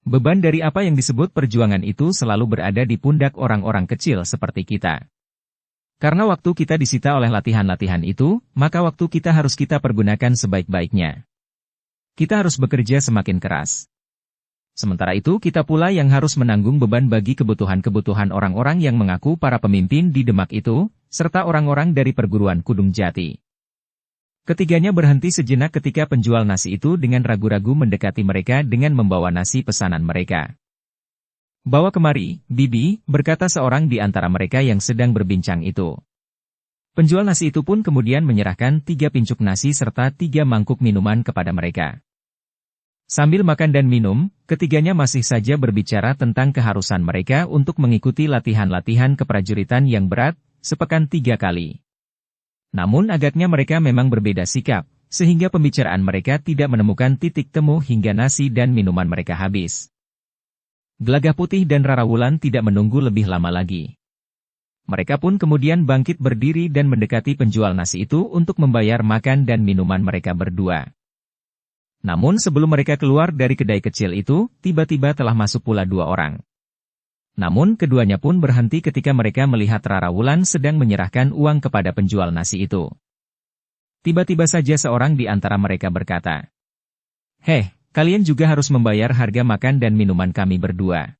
beban dari apa yang disebut perjuangan itu selalu berada di pundak orang-orang kecil seperti kita. Karena waktu kita disita oleh latihan-latihan itu, maka waktu kita harus kita pergunakan sebaik-baiknya. Kita harus bekerja semakin keras. Sementara itu kita pula yang harus menanggung beban bagi kebutuhan-kebutuhan orang-orang yang mengaku para pemimpin di Demak itu, serta orang-orang dari perguruan Kudung Jati. Ketiganya berhenti sejenak ketika penjual nasi itu dengan ragu-ragu mendekati mereka dengan membawa nasi pesanan mereka. Bawa kemari, Bibi, berkata seorang di antara mereka yang sedang berbincang itu. Penjual nasi itu pun kemudian menyerahkan 3 pincuk nasi serta 3 mangkuk minuman kepada mereka. Sambil makan dan minum, ketiganya masih saja berbicara tentang keharusan mereka untuk mengikuti latihan-latihan keprajuritan yang berat, sepekan 3 kali. Namun agaknya mereka memang berbeda sikap, sehingga pembicaraan mereka tidak menemukan titik temu hingga nasi dan minuman mereka habis. Gelagah Putih dan Rara Wulan tidak menunggu lebih lama lagi. Mereka pun kemudian bangkit berdiri dan mendekati penjual nasi itu untuk membayar makan dan minuman mereka berdua. Namun sebelum mereka keluar dari kedai kecil itu, tiba-tiba telah masuk pula dua orang. Namun keduanya pun berhenti ketika mereka melihat Rara Wulan sedang menyerahkan uang kepada penjual nasi itu. Tiba-tiba saja seorang di antara mereka berkata, "Heh, kalian juga harus membayar harga makan dan minuman kami berdua."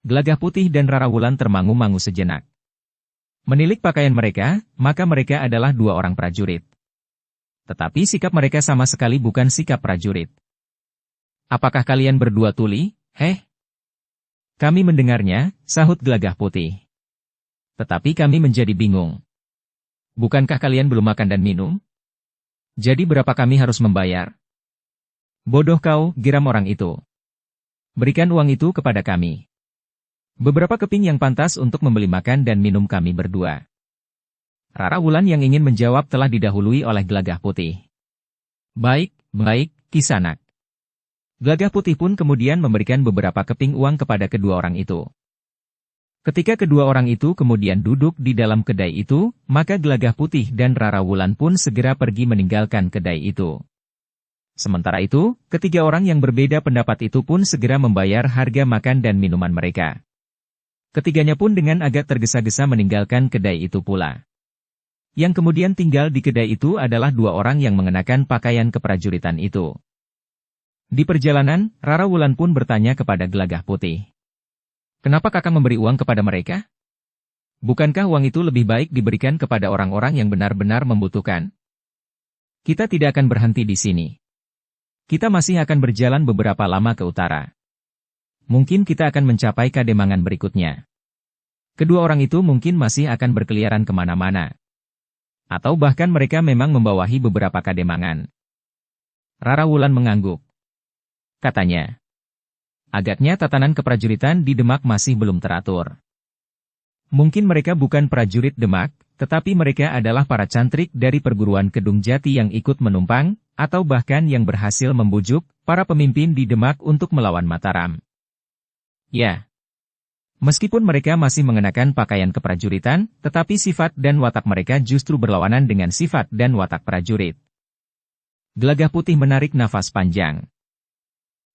Gelagah Putih dan Rara Wulan termangu-mangu sejenak. Menilik pakaian mereka, maka mereka adalah dua orang prajurit. Tetapi sikap mereka sama sekali bukan sikap prajurit. "Apakah kalian berdua tuli, heh?" "Kami mendengarnya," sahut Gelagah Putih. "Tetapi kami menjadi bingung. Bukankah kalian belum makan dan minum? Jadi berapa kami harus membayar?" "Bodoh kau," geram orang itu. "Berikan uang itu kepada kami. Beberapa keping yang pantas untuk membeli makan dan minum kami berdua." Rara Wulan yang ingin menjawab telah didahului oleh Gelagah Putih. Baik, Kisanak." Gelagah Putih pun kemudian memberikan beberapa keping uang kepada kedua orang itu. Ketika kedua orang itu kemudian duduk di dalam kedai itu, maka Gelagah Putih dan Rara Wulan pun segera pergi meninggalkan kedai itu. Sementara itu, ketiga orang yang berbeda pendapat itu pun segera membayar harga makan dan minuman mereka. Ketiganya pun dengan agak tergesa-gesa meninggalkan kedai itu pula. Yang kemudian tinggal di kedai itu adalah dua orang yang mengenakan pakaian keprajuritan itu. Di perjalanan, Rara Wulan pun bertanya kepada Gelagah Putih. "Kenapa kakak memberi uang kepada mereka? Bukankah uang itu lebih baik diberikan kepada orang-orang yang benar-benar membutuhkan? Kita tidak akan berhenti di sini. Kita masih akan berjalan beberapa lama ke utara. Mungkin kita akan mencapai Kademangan berikutnya. Kedua orang itu mungkin masih akan berkeliaran kemana-mana. Atau bahkan mereka memang membawahi beberapa kademangan." Rara Wulan mengangguk. Katanya, "Agaknya tatanan keprajuritan di Demak masih belum teratur. Mungkin mereka bukan prajurit Demak, tetapi mereka adalah para cantrik dari perguruan Kedung Jati yang ikut menumpang, atau bahkan yang berhasil membujuk para pemimpin di Demak untuk melawan Mataram. Ya, meskipun mereka masih mengenakan pakaian keprajuritan, tetapi sifat dan watak mereka justru berlawanan dengan sifat dan watak prajurit." Gelagah Putih menarik nafas panjang.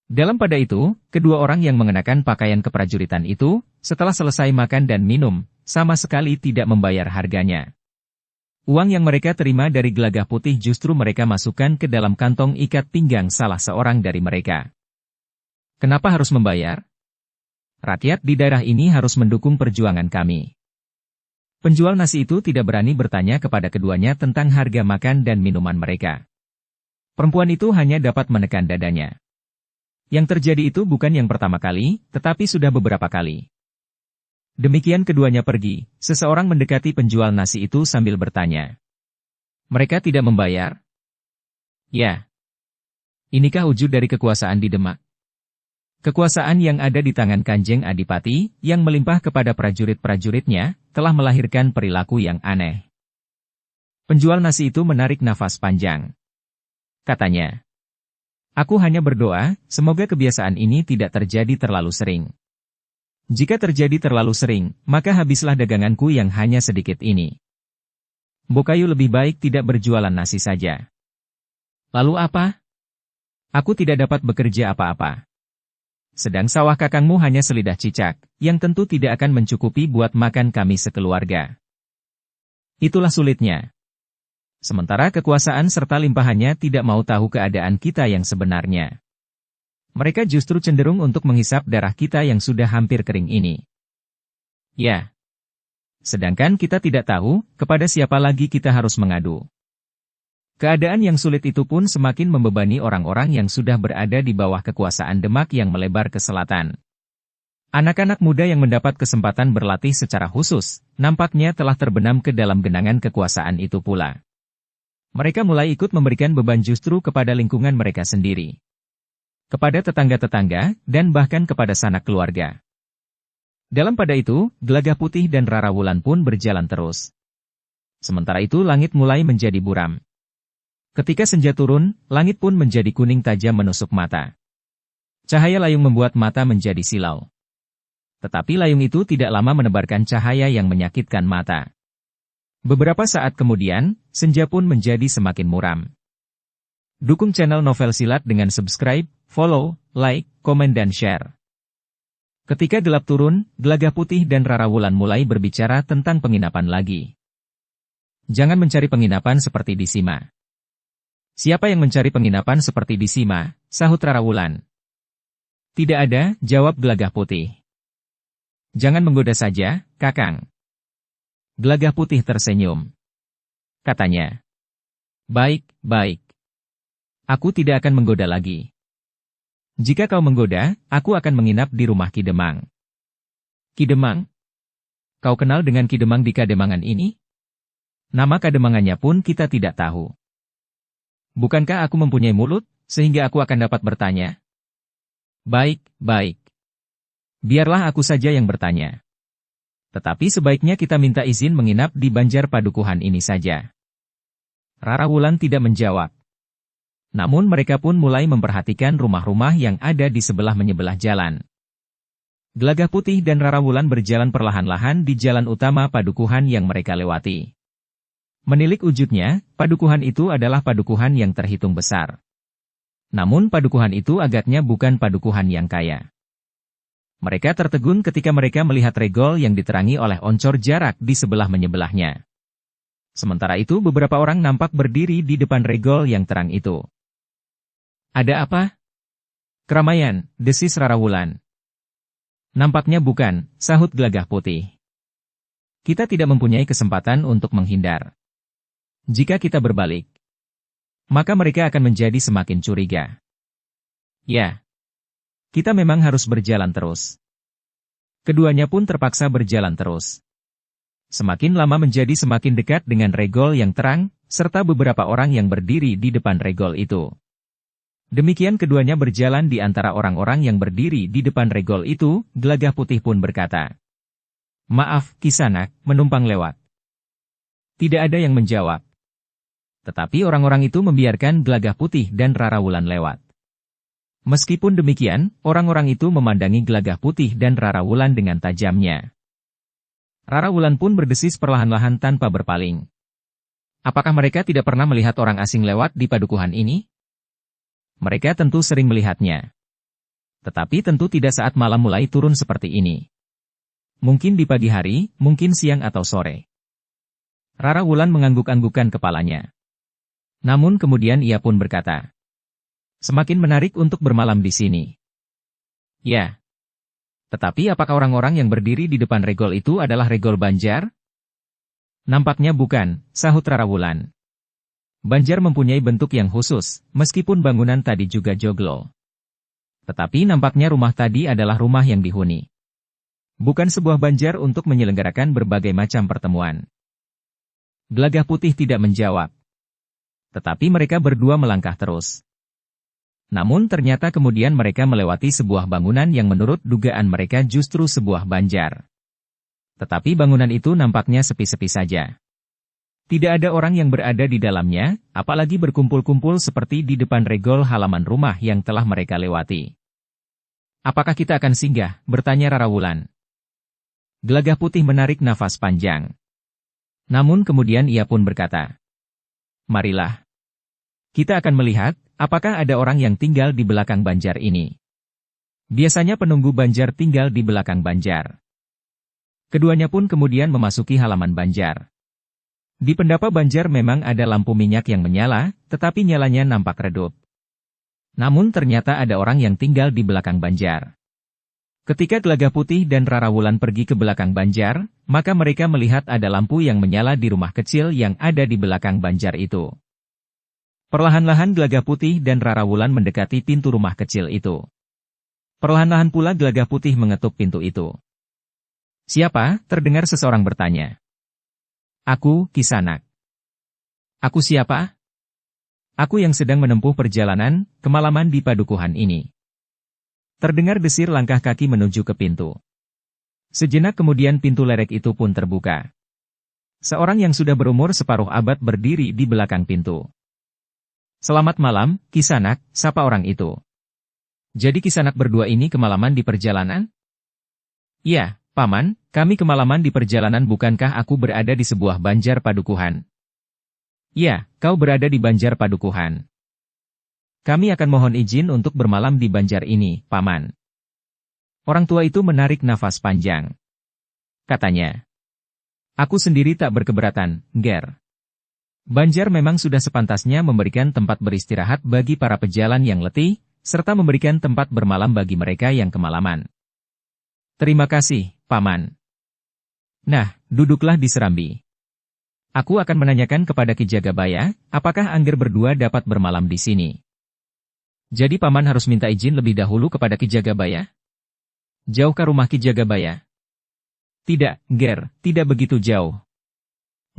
Dalam pada itu, kedua orang yang mengenakan pakaian keprajuritan itu, setelah selesai makan dan minum, sama sekali tidak membayar harganya. Uang yang mereka terima dari Gelagah Putih justru mereka masukkan ke dalam kantong ikat pinggang salah seorang dari mereka. Kenapa harus membayar? Rakyat di daerah ini harus mendukung perjuangan kami. Penjual nasi itu tidak berani bertanya kepada keduanya tentang harga makan dan minuman mereka. Perempuan itu hanya dapat menekan dadanya. Yang terjadi itu bukan yang pertama kali, tetapi sudah beberapa kali. Demikian keduanya pergi, seseorang mendekati penjual nasi itu sambil bertanya. "Mereka tidak membayar?" "Ya. Inikah wujud dari kekuasaan di Demak? Kekuasaan yang ada di tangan Kanjeng Adipati, yang melimpah kepada prajurit-prajuritnya, telah melahirkan perilaku yang aneh." Penjual nasi itu menarik nafas panjang. Katanya, "Aku hanya berdoa, semoga kebiasaan ini tidak terjadi terlalu sering. Jika terjadi terlalu sering, maka habislah daganganku yang hanya sedikit ini. Bokayu lebih baik tidak berjualan nasi saja." "Lalu apa?" "Aku tidak dapat bekerja apa-apa. Sedang sawah kakangmu hanya selidah cicak, yang tentu tidak akan mencukupi buat makan kami sekeluarga. Itulah sulitnya. Sementara kekuasaan serta limpahannya tidak mau tahu keadaan kita yang sebenarnya. Mereka justru cenderung untuk menghisap darah kita yang sudah hampir kering ini. Ya. Sedangkan kita tidak tahu, kepada siapa lagi kita harus mengadu. Keadaan yang sulit itu pun semakin membebani orang-orang yang sudah berada di bawah kekuasaan Demak yang melebar ke selatan. Anak-anak muda yang mendapat kesempatan berlatih secara khusus, nampaknya telah terbenam ke dalam genangan kekuasaan itu pula. Mereka mulai ikut memberikan beban justru kepada lingkungan mereka sendiri. Kepada tetangga-tetangga, dan bahkan kepada sanak keluarga. Dalam pada itu, Gelagah Putih dan Rara Wulan pun berjalan terus. Sementara itu langit mulai menjadi buram. Ketika senja turun, langit pun menjadi kuning tajam menusuk mata. Cahaya layung membuat mata menjadi silau. Tetapi layung itu tidak lama menebarkan cahaya yang menyakitkan mata. Beberapa saat kemudian, senja pun menjadi semakin muram. Dukung channel Novel Silat dengan subscribe, follow, like, komen dan share. Ketika gelap turun, Gelagah Putih dan Rara Wulan mulai berbicara tentang penginapan lagi. Jangan mencari penginapan seperti di Sima. Siapa yang mencari penginapan seperti di Sima? Sahut Rara Wulan. Tidak ada, jawab Gelagah Putih. Jangan menggoda saja, Kakang. Gelagah Putih tersenyum. Katanya. Baik, baik. Aku tidak akan menggoda lagi. Jika kau menggoda, aku akan menginap di rumah Ki Demang. Ki Demang? Kau kenal dengan Ki Demang di Kademangan ini? Nama Kademangannya pun kita tidak tahu. Bukankah aku mempunyai mulut, sehingga aku akan dapat bertanya? Baik, baik. Biarlah aku saja yang bertanya. Tetapi sebaiknya kita minta izin menginap di Banjar Padukuhan ini saja. Rara Wulan tidak menjawab. Namun mereka pun mulai memperhatikan rumah-rumah yang ada di sebelah-menyebelah jalan. Gelagah Putih dan Rara Wulan berjalan perlahan-lahan di jalan utama padukuhan yang mereka lewati. Menilik wujudnya, padukuhan itu adalah padukuhan yang terhitung besar. Namun padukuhan itu agaknya bukan padukuhan yang kaya. Mereka tertegun ketika mereka melihat regol yang diterangi oleh oncor jarak di sebelah-menyebelahnya. Sementara itu beberapa orang nampak berdiri di depan regol yang terang itu. Ada apa? Keramaian, desis Rara Wulan. Nampaknya bukan, sahut Gelagah Putih. Kita tidak mempunyai kesempatan untuk menghindar. Jika kita berbalik, maka mereka akan menjadi semakin curiga. Ya, kita memang harus berjalan terus. Keduanya pun terpaksa berjalan terus. Semakin lama menjadi semakin dekat dengan regol yang terang, serta beberapa orang yang berdiri di depan regol itu. Demikian keduanya berjalan di antara orang-orang yang berdiri di depan regol itu, Gelagah Putih pun berkata, "Maaf, Kisanak, menumpang lewat." Tidak ada yang menjawab. Tetapi orang-orang itu membiarkan Gelagah Putih dan Rara Wulan lewat. Meskipun demikian, orang-orang itu memandangi Gelagah Putih dan Rara Wulan dengan tajamnya. Rara Wulan pun berdesis perlahan-lahan tanpa berpaling. Apakah mereka tidak pernah melihat orang asing lewat di padukuhan ini? Mereka tentu sering melihatnya. Tetapi tentu tidak saat malam mulai turun seperti ini. Mungkin di pagi hari, mungkin siang atau sore. Rara Wulan mengangguk-anggukkan kepalanya. Namun kemudian ia pun berkata, "Semakin menarik untuk bermalam di sini." Ya. Tetapi apakah orang-orang yang berdiri di depan regol itu adalah regol Banjar? Nampaknya bukan, sahut Rara Wulan. Banjar mempunyai bentuk yang khusus, meskipun bangunan tadi juga joglo. Tetapi nampaknya rumah tadi adalah rumah yang dihuni. Bukan sebuah banjar untuk menyelenggarakan berbagai macam pertemuan. Gelagah Putih tidak menjawab. Tetapi mereka berdua melangkah terus. Namun ternyata kemudian mereka melewati sebuah bangunan yang menurut dugaan mereka justru sebuah banjar. Tetapi bangunan itu nampaknya sepi-sepi saja. Tidak ada orang yang berada di dalamnya, apalagi berkumpul-kumpul seperti di depan regol halaman rumah yang telah mereka lewati. "Apakah kita akan singgah?" bertanya Rara Wulan. Gelagah Putih menarik nafas panjang. Namun kemudian ia pun berkata, "Marilah. Kita akan melihat, apakah ada orang yang tinggal di belakang banjar ini." Biasanya penunggu banjar tinggal di belakang banjar. Keduanya pun kemudian memasuki halaman banjar. Di pendapa banjar memang ada lampu minyak yang menyala, tetapi nyalanya nampak redup. Namun ternyata ada orang yang tinggal di belakang banjar. Ketika Gelagah Putih dan Rara Wulan pergi ke belakang banjar, maka mereka melihat ada lampu yang menyala di rumah kecil yang ada di belakang banjar itu. Perlahan-lahan Gelagah Putih dan Rara Wulan mendekati pintu rumah kecil itu. Perlahan-lahan pula Gelagah Putih mengetuk pintu itu. "Siapa?" terdengar seseorang bertanya. "Aku, Kisanak." "Aku siapa?" "Aku yang sedang menempuh perjalanan, kemalaman di padukuhan ini." Terdengar desir langkah kaki menuju ke pintu. Sejenak kemudian pintu lerek itu pun terbuka. Seorang yang sudah berumur separuh abad berdiri di belakang pintu. "Selamat malam, Kisanak," sapa orang itu. Jadi Kisanak berdua ini kemalaman di perjalanan? Iya, Paman, kami kemalaman di perjalanan. Bukankah aku berada di sebuah banjar padukuhan? Ya, kau berada di banjar padukuhan. Kami akan mohon izin untuk bermalam di banjar ini, Paman. Orang tua itu menarik nafas panjang. Katanya, aku sendiri tak berkeberatan, Ger. Banjar memang sudah sepantasnya memberikan tempat beristirahat bagi para pejalan yang letih, serta memberikan tempat bermalam bagi mereka yang kemalaman. Terima kasih, Paman. Nah, duduklah di serambi. Aku akan menanyakan kepada Ki Jagabaya, apakah Angger berdua dapat bermalam di sini. Jadi Paman harus minta izin lebih dahulu kepada Ki Jagabaya? Jauhkah rumah Ki Jagabaya? Tidak, Ger, tidak begitu jauh.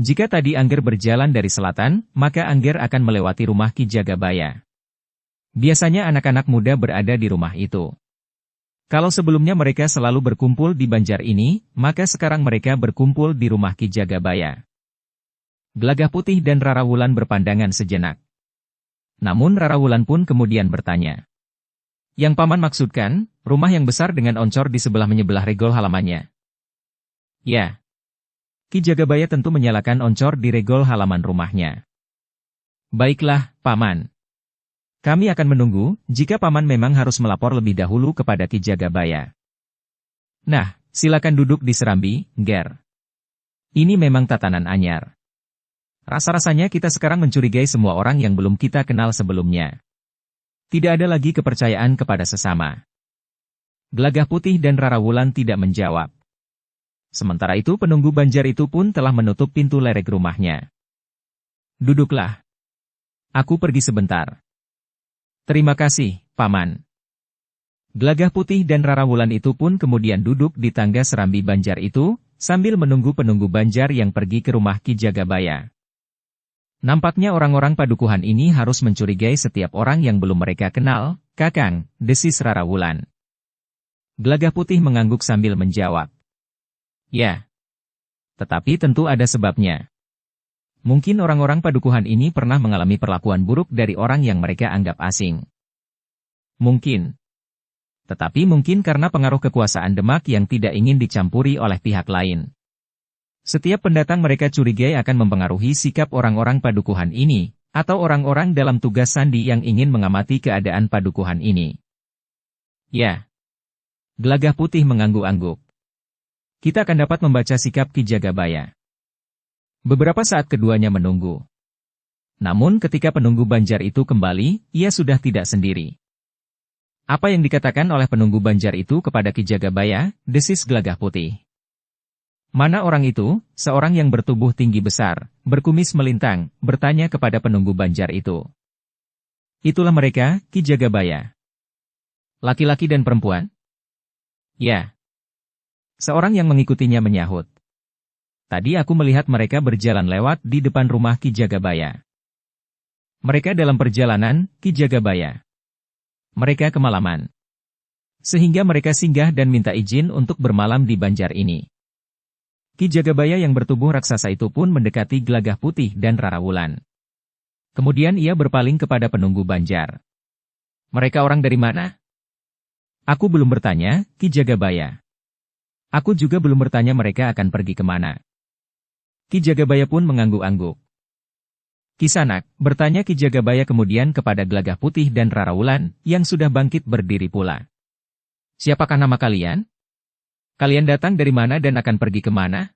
Jika tadi Angger berjalan dari selatan, maka Angger akan melewati rumah Ki Jagabaya. Biasanya anak-anak muda berada di rumah itu. Kalau sebelumnya mereka selalu berkumpul di banjar ini, maka sekarang mereka berkumpul di rumah Ki Jagabaya. Gelagah Putih dan Rara Wulan berpandangan sejenak. Namun Rara Wulan pun kemudian bertanya. Yang Paman maksudkan, rumah yang besar dengan oncor di sebelah-menyebelah regol halamannya. Ya. Ki Jagabaya tentu menyalakan oncor di regol halaman rumahnya. Baiklah, Paman. Kami akan menunggu, jika Paman memang harus melapor lebih dahulu kepada Ki Jagabaya. Nah, silakan duduk di serambi, Ger. Ini memang tatanan anyar. Rasa-rasanya kita sekarang mencurigai semua orang yang belum kita kenal sebelumnya. Tidak ada lagi kepercayaan kepada sesama. Gelagah Putih dan Rara Wulan tidak menjawab. Sementara itu penunggu banjar itu pun telah menutup pintu lereng rumahnya. Duduklah. Aku pergi sebentar. Terima kasih, Paman. Gelagah Putih dan Rara Wulan itu pun kemudian duduk di tangga serambi banjar itu, sambil menunggu penunggu banjar yang pergi ke rumah Ki Jagabaya. Nampaknya orang-orang padukuhan ini harus mencurigai setiap orang yang belum mereka kenal, Kakang, desis Rara Wulan. Gelagah Putih mengangguk sambil menjawab. Ya. Tetapi tentu ada sebabnya. Mungkin orang-orang padukuhan ini pernah mengalami perlakuan buruk dari orang yang mereka anggap asing. Mungkin. Tetapi mungkin karena pengaruh kekuasaan Demak yang tidak ingin dicampuri oleh pihak lain. Setiap pendatang mereka curigai akan mempengaruhi sikap orang-orang padukuhan ini, atau orang-orang dalam tugas sandi yang ingin mengamati keadaan padukuhan ini. Ya. Gelagah Putih mengangguk-angguk. Kita akan dapat membaca sikap Ki Jagabaya. Beberapa saat keduanya menunggu. Namun ketika penunggu banjar itu kembali, ia sudah tidak sendiri. Apa yang dikatakan oleh penunggu banjar itu kepada Ki Jagabaya, desis Gelagah Putih. Mana orang itu, seorang yang bertubuh tinggi besar, berkumis melintang, bertanya kepada penunggu banjar itu. Itulah mereka, Ki Jagabaya. Laki-laki dan perempuan? Ya. Seorang yang mengikutinya menyahut. Tadi aku melihat mereka berjalan lewat di depan rumah Ki Jagabaya. Mereka dalam perjalanan, Ki Jagabaya. Mereka kemalaman. Sehingga mereka singgah dan minta izin untuk bermalam di banjar ini. Ki Jagabaya yang bertubuh raksasa itu pun mendekati Gelagah Putih dan Rara Wulan. Kemudian ia berpaling kepada penunggu banjar. Mereka orang dari mana? Aku belum bertanya, Ki Jagabaya. Aku juga belum bertanya mereka akan pergi kemana. Ki Jagabaya pun mengangguk-angguk. Kisanak, bertanya Ki Jagabaya kemudian kepada Gelagah Putih dan Rara Wulan, yang sudah bangkit berdiri pula. Siapakah nama kalian? Kalian datang dari mana dan akan pergi kemana?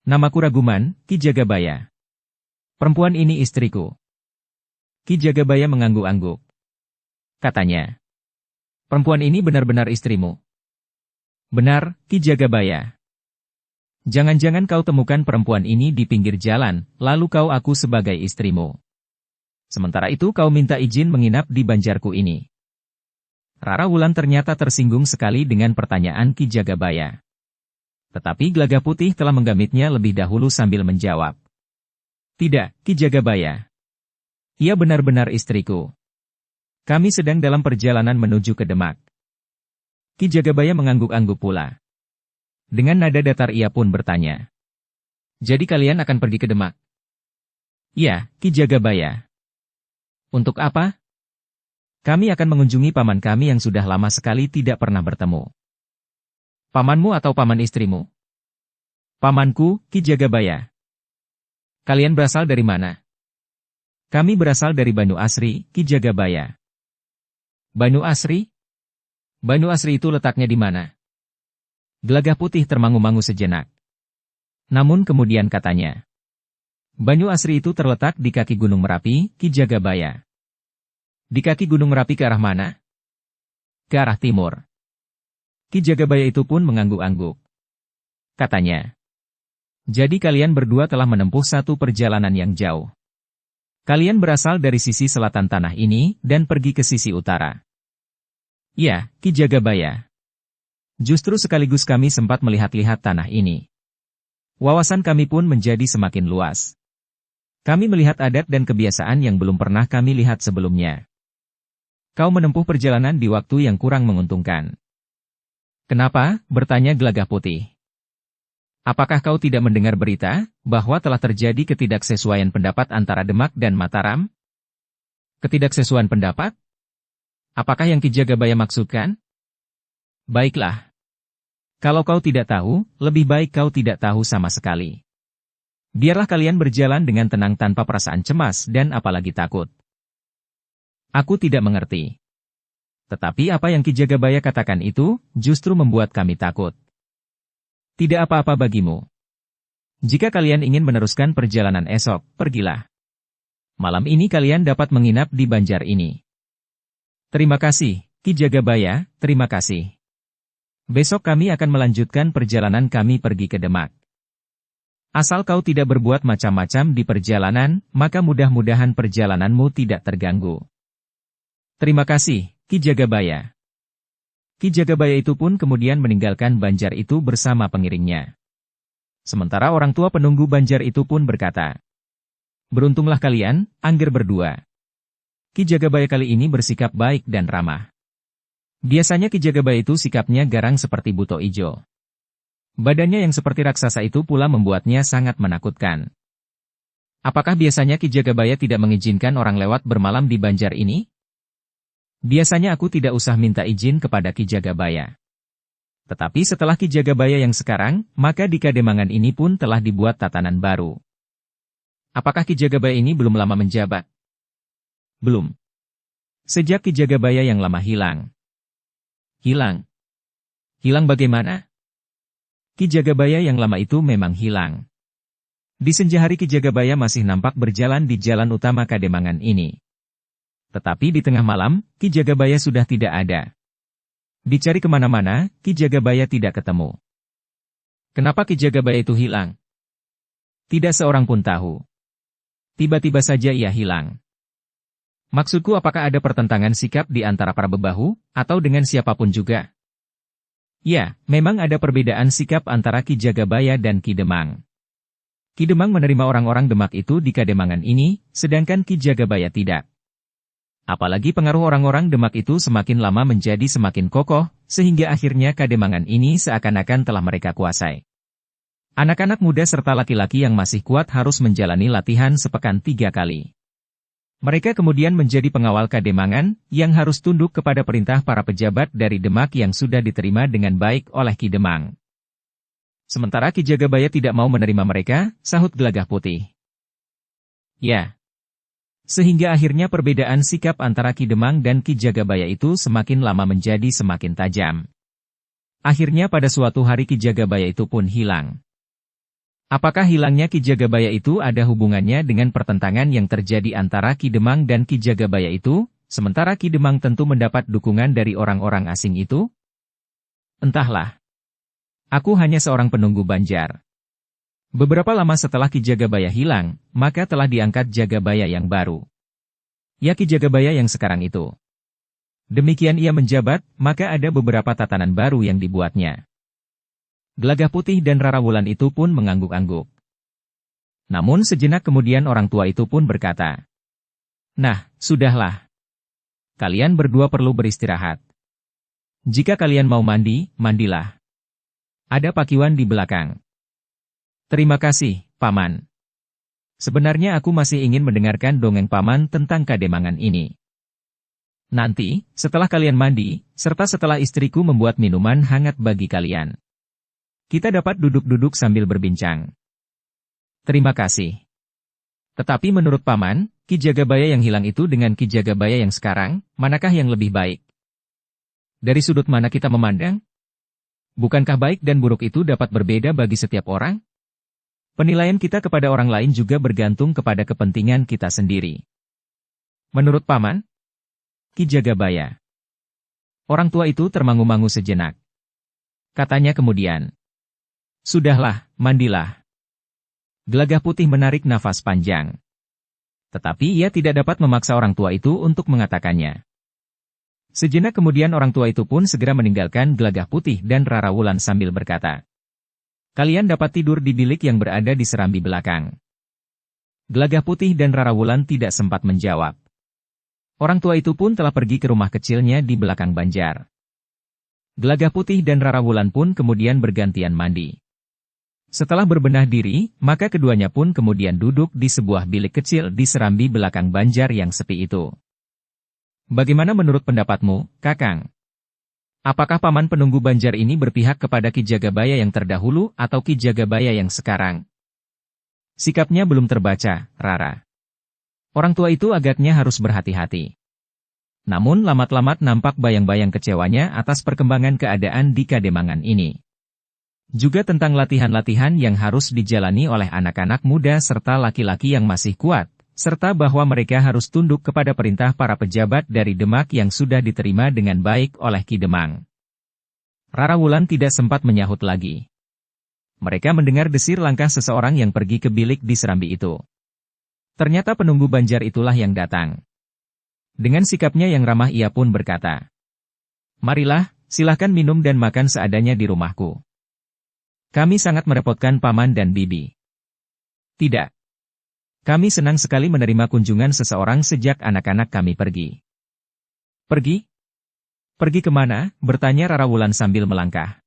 Namaku Raguman, Ki Jagabaya. Perempuan ini istriku. Ki Jagabaya mengangguk-angguk. Katanya. Perempuan ini benar-benar istrimu? Benar, Ki Jagabaya. Jangan-jangan kau temukan perempuan ini di pinggir jalan, lalu kau aku sebagai istrimu. Sementara itu kau minta izin menginap di banjarku ini. Rara Wulan ternyata tersinggung sekali dengan pertanyaan Ki Jagabaya. Tetapi Gelagah Putih telah menggamitnya lebih dahulu sambil menjawab. Tidak, Ki Jagabaya. Ia benar-benar istriku. Kami sedang dalam perjalanan menuju ke Demak. Ki Jagabaya mengangguk-angguk pula. Dengan nada datar ia pun bertanya. Jadi kalian akan pergi ke Demak? Ya, Ki Jagabaya. Untuk apa? Kami akan mengunjungi paman kami yang sudah lama sekali tidak pernah bertemu. Pamanmu atau paman istrimu? Pamanku, Ki Jagabaya. Kalian berasal dari mana? Kami berasal dari Banu Asri, Ki Jagabaya. Banu Asri? Banu Asri itu letaknya di mana? Gelagah Putih termangu-mangu sejenak. Namun kemudian katanya. Banu Asri itu terletak di kaki Gunung Merapi, Ki Jagabaya. Di kaki Gunung Merapi ke arah mana? Ke arah timur. Ki Jagabaya itu pun mengangguk-angguk. Katanya. Jadi kalian berdua telah menempuh satu perjalanan yang jauh. Kalian berasal dari sisi selatan tanah ini dan pergi ke sisi utara. Ya, Ki Jagabaya. Justru sekaligus kami sempat melihat-lihat tanah ini. Wawasan kami pun menjadi semakin luas. Kami melihat adat dan kebiasaan yang belum pernah kami lihat sebelumnya. Kau menempuh perjalanan di waktu yang kurang menguntungkan. Kenapa? Bertanya Gelagah Putih. Apakah kau tidak mendengar berita bahwa telah terjadi ketidaksesuaian pendapat antara Demak dan Mataram? Ketidaksesuaian pendapat? Apakah yang Ki Jagabaya maksudkan? Baiklah. Kalau kau tidak tahu, lebih baik kau tidak tahu sama sekali. Biarlah kalian berjalan dengan tenang tanpa perasaan cemas dan apalagi takut. Aku tidak mengerti. Tetapi apa yang Ki Jagabaya katakan itu, justru membuat kami takut. Tidak apa-apa bagimu. Jika kalian ingin meneruskan perjalanan esok, pergilah. Malam ini kalian dapat menginap di Banjar ini. Terima kasih, Ki Jagabaya, terima kasih. Besok kami akan melanjutkan perjalanan kami pergi ke Demak. Asal kau tidak berbuat macam-macam di perjalanan, maka mudah-mudahan perjalananmu tidak terganggu. Terima kasih, Ki Jagabaya. Ki Jagabaya itu pun kemudian meninggalkan Banjar itu bersama pengiringnya. Sementara orang tua penunggu Banjar itu pun berkata, beruntunglah kalian, angger berdua. Ki Jagabaya kali ini bersikap baik dan ramah. Biasanya Ki Jagabaya itu sikapnya garang seperti buto ijo. Badannya yang seperti raksasa itu pula membuatnya sangat menakutkan. Apakah biasanya Ki Jagabaya tidak mengizinkan orang lewat bermalam di Banjar ini? Biasanya aku tidak usah minta izin kepada Ki Jagabaya. Tetapi setelah Ki Jagabaya yang sekarang, maka di Kademangan ini pun telah dibuat tatanan baru. Apakah Ki Jagabaya ini belum lama menjabat? Belum. Sejak Ki Jagabaya yang lama hilang. Hilang? Hilang bagaimana? Ki Jagabaya yang lama itu memang hilang. Di senja hari Ki Jagabaya masih nampak berjalan di jalan utama Kademangan ini. Tetapi di tengah malam, Ki Jagabaya sudah tidak ada. Dicari kemana-mana, Ki Jagabaya tidak ketemu. Kenapa Ki Jagabaya itu hilang? Tidak seorang pun tahu. Tiba-tiba saja ia hilang. Maksudku apakah ada pertentangan sikap di antara para bebahu, atau dengan siapapun juga? Ya, memang ada perbedaan sikap antara Ki Jagabaya dan Ki Demang. Ki Demang menerima orang-orang Demak itu di Kademangan ini, sedangkan Ki Jagabaya tidak. Apalagi pengaruh orang-orang Demak itu semakin lama menjadi semakin kokoh, sehingga akhirnya Kademangan ini seakan-akan telah mereka kuasai. Anak-anak muda serta laki-laki yang masih kuat harus menjalani latihan sepekan 3 kali. Mereka kemudian menjadi pengawal Kademangan, yang harus tunduk kepada perintah para pejabat dari Demak yang sudah diterima dengan baik oleh Ki Demang. Sementara Ki Jagabaya tidak mau menerima mereka, sahut Gelagah Putih. Ya. Sehingga akhirnya perbedaan sikap antara Ki Demang dan Ki Jagabaya itu semakin lama menjadi semakin tajam. Akhirnya pada suatu hari Ki Jagabaya itu pun hilang. Apakah hilangnya Ki Jagabaya itu ada hubungannya dengan pertentangan yang terjadi antara Ki Demang dan Ki Jagabaya itu, sementara Ki Demang tentu mendapat dukungan dari orang-orang asing itu? Entahlah. Aku hanya seorang penunggu Banjar. Beberapa lama setelah Ki Jagabaya hilang, maka telah diangkat Jagabaya yang baru. Ya Ki Jagabaya yang sekarang itu. Demikian ia menjabat, maka ada beberapa tatanan baru yang dibuatnya. Gelagah Putih dan Rarawulan itu pun mengangguk-angguk. Namun sejenak kemudian orang tua itu pun berkata, "Nah, sudahlah. Kalian berdua perlu beristirahat. Jika kalian mau mandi, mandilah. Ada pakiwan di belakang." Terima kasih, Paman. Sebenarnya aku masih ingin mendengarkan dongeng Paman tentang Kademangan ini. Nanti, setelah kalian mandi, serta setelah istriku membuat minuman hangat bagi kalian, kita dapat duduk-duduk sambil berbincang. Terima kasih. Tetapi menurut Paman, Ki Jagabaya yang hilang itu dengan Ki Jagabaya yang sekarang, manakah yang lebih baik? Dari sudut mana kita memandang? Bukankah baik dan buruk itu dapat berbeda bagi setiap orang? Penilaian kita kepada orang lain juga bergantung kepada kepentingan kita sendiri. Menurut Paman, Ki Jagabaya. Orang tua itu termangu-mangu sejenak. Katanya kemudian, "Sudahlah, mandilah." Gelagah Putih menarik nafas panjang. Tetapi ia tidak dapat memaksa orang tua itu untuk mengatakannya. Sejenak kemudian orang tua itu pun segera meninggalkan Gelagah Putih dan Rara Wulan sambil berkata, "Kalian dapat tidur di bilik yang berada di serambi belakang." Gelagah Putih dan Rara Wulan tidak sempat menjawab. Orang tua itu pun telah pergi ke rumah kecilnya di belakang Banjar. Gelagah Putih dan Rara Wulan pun kemudian bergantian mandi. Setelah berbenah diri, maka keduanya pun kemudian duduk di sebuah bilik kecil di serambi belakang Banjar yang sepi itu. Bagaimana menurut pendapatmu, Kakang? Apakah Paman penunggu Banjar ini berpihak kepada Ki Jagabaya yang terdahulu atau Ki Jagabaya yang sekarang? Sikapnya belum terbaca, Rara. Orang tua itu agaknya harus berhati-hati. Namun lamat-lamat nampak bayang-bayang kecewanya atas perkembangan keadaan di Kademangan ini. Juga tentang latihan-latihan yang harus dijalani oleh anak-anak muda serta laki-laki yang masih kuat, serta bahwa mereka harus tunduk kepada perintah para pejabat dari Demak yang sudah diterima dengan baik oleh Ki Demang. Rara Wulan tidak sempat menyahut lagi. Mereka mendengar desir langkah seseorang yang pergi ke bilik di serambi itu. Ternyata penunggu Banjar itulah yang datang. Dengan sikapnya yang ramah ia pun berkata, "Marilah, silahkan minum dan makan seadanya di rumahku. Kami sangat merepotkan Paman dan Bibi." "Tidak. Kami senang sekali menerima kunjungan seseorang sejak anak-anak kami pergi." "Pergi? Pergi kemana?" bertanya Rara Wulan sambil melangkah.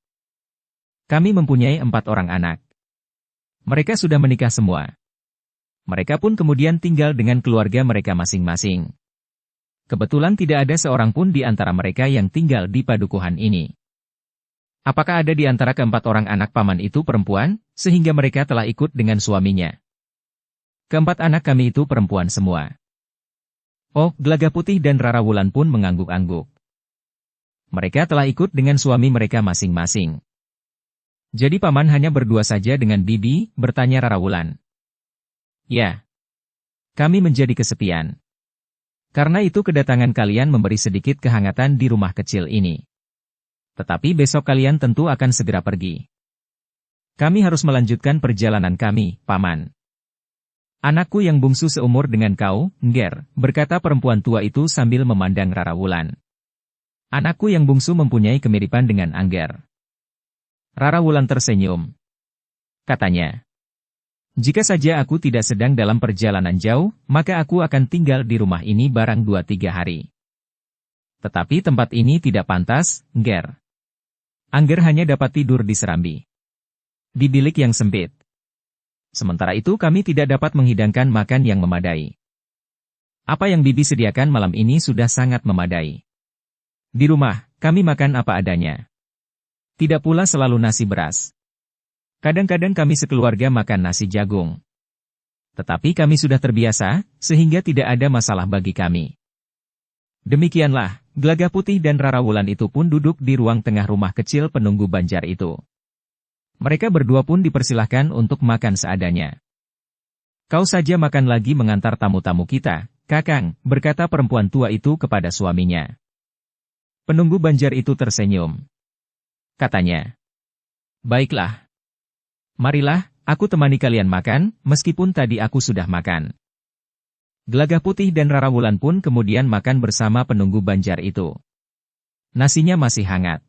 "Kami mempunyai 4 orang anak. Mereka sudah menikah semua. Mereka pun kemudian tinggal dengan keluarga mereka masing-masing. Kebetulan tidak ada seorang pun di antara mereka yang tinggal di padukuhan ini. Apakah ada di antara ke-4 orang anak Paman itu perempuan, sehingga mereka telah ikut dengan suaminya?" "Ke-4 anak kami itu perempuan semua." Oh, Gelagah Putih dan Rara Wulan pun mengangguk-angguk. Mereka telah ikut dengan suami mereka masing-masing. "Jadi Paman hanya berdua saja dengan Bibi?" bertanya Rara Wulan. "Ya. Kami menjadi kesepian. Karena itu kedatangan kalian memberi sedikit kehangatan di rumah kecil ini. Tetapi besok kalian tentu akan segera pergi. Kami harus melanjutkan perjalanan kami, Paman." "Anakku yang bungsu seumur dengan kau, Ngger," berkata perempuan tua itu sambil memandang Rara Wulan. "Anakku yang bungsu mempunyai kemiripan dengan Angger." Rara Wulan tersenyum. Katanya, "Jika saja aku tidak sedang dalam perjalanan jauh, maka aku akan tinggal di rumah ini barang 2-3 hari. Tetapi tempat ini tidak pantas, Ngger. Angger hanya dapat tidur di serambi, di bilik yang sempit. Sementara itu kami tidak dapat menghidangkan makan yang memadai. Apa yang Bibi sediakan malam ini sudah sangat memadai. Di rumah, kami makan apa adanya. Tidak pula selalu nasi beras. Kadang-kadang kami sekeluarga makan nasi jagung. Tetapi kami sudah terbiasa, sehingga tidak ada masalah bagi kami." Demikianlah, Gelagah Putih dan Rara Wulan itu pun duduk di ruang tengah rumah kecil penunggu Banjar itu. Mereka berdua pun dipersilahkan untuk makan seadanya. "Kau saja makan lagi mengantar tamu-tamu kita, Kakang," berkata perempuan tua itu kepada suaminya. Penunggu Banjar itu tersenyum. Katanya, "Baiklah. Marilah, aku temani kalian makan, meskipun tadi aku sudah makan." Gelagah Putih dan Rara Wulan pun kemudian makan bersama penunggu Banjar itu. Nasinya masih hangat.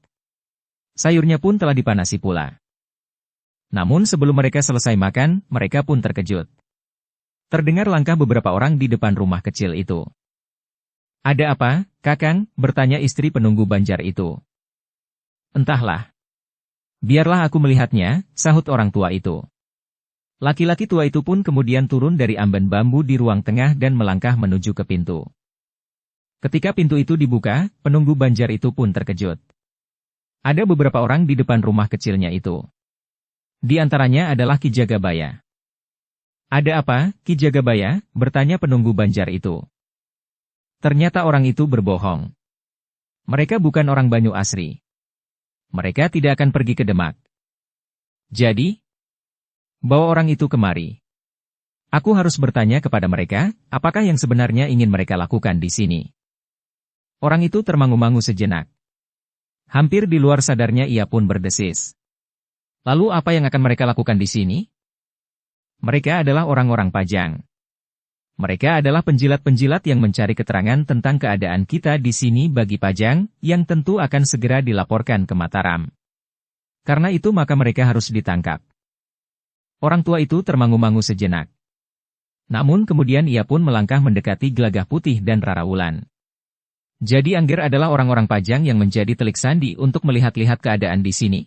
Sayurnya pun telah dipanasi pula. Namun sebelum mereka selesai makan, mereka pun terkejut. Terdengar langkah beberapa orang di depan rumah kecil itu. "Ada apa, Kakang?" bertanya istri penunggu Banjar itu. "Entahlah. Biarlah aku melihatnya," sahut orang tua itu. Laki-laki tua itu pun kemudian turun dari amben bambu di ruang tengah dan melangkah menuju ke pintu. Ketika pintu itu dibuka, penunggu Banjar itu pun terkejut. Ada beberapa orang di depan rumah kecilnya itu. Di antaranya adalah Ki Jagabaya. "Ada apa, Ki Jagabaya?" bertanya penunggu Banjar itu. Ternyata orang itu berbohong. Mereka bukan orang Banyu asri. Mereka tidak akan pergi ke Demak. Jadi, bawa orang itu kemari. Aku harus bertanya kepada mereka, apakah yang sebenarnya ingin mereka lakukan di sini. Orang itu termangu-mangu sejenak. Hampir di luar sadarnya ia pun berdesis. Lalu apa yang akan mereka lakukan di sini? Mereka adalah orang-orang Pajang. Mereka adalah penjilat-penjilat yang mencari keterangan tentang keadaan kita di sini bagi Pajang, yang tentu akan segera dilaporkan ke Mataram. Karena itu maka mereka harus ditangkap. Orang tua itu termangu-mangu sejenak. Namun kemudian ia pun melangkah mendekati Gelagah Putih dan Rarawulan. Jadi Angger adalah orang-orang Pajang yang menjadi telik sandi untuk melihat-lihat keadaan di sini?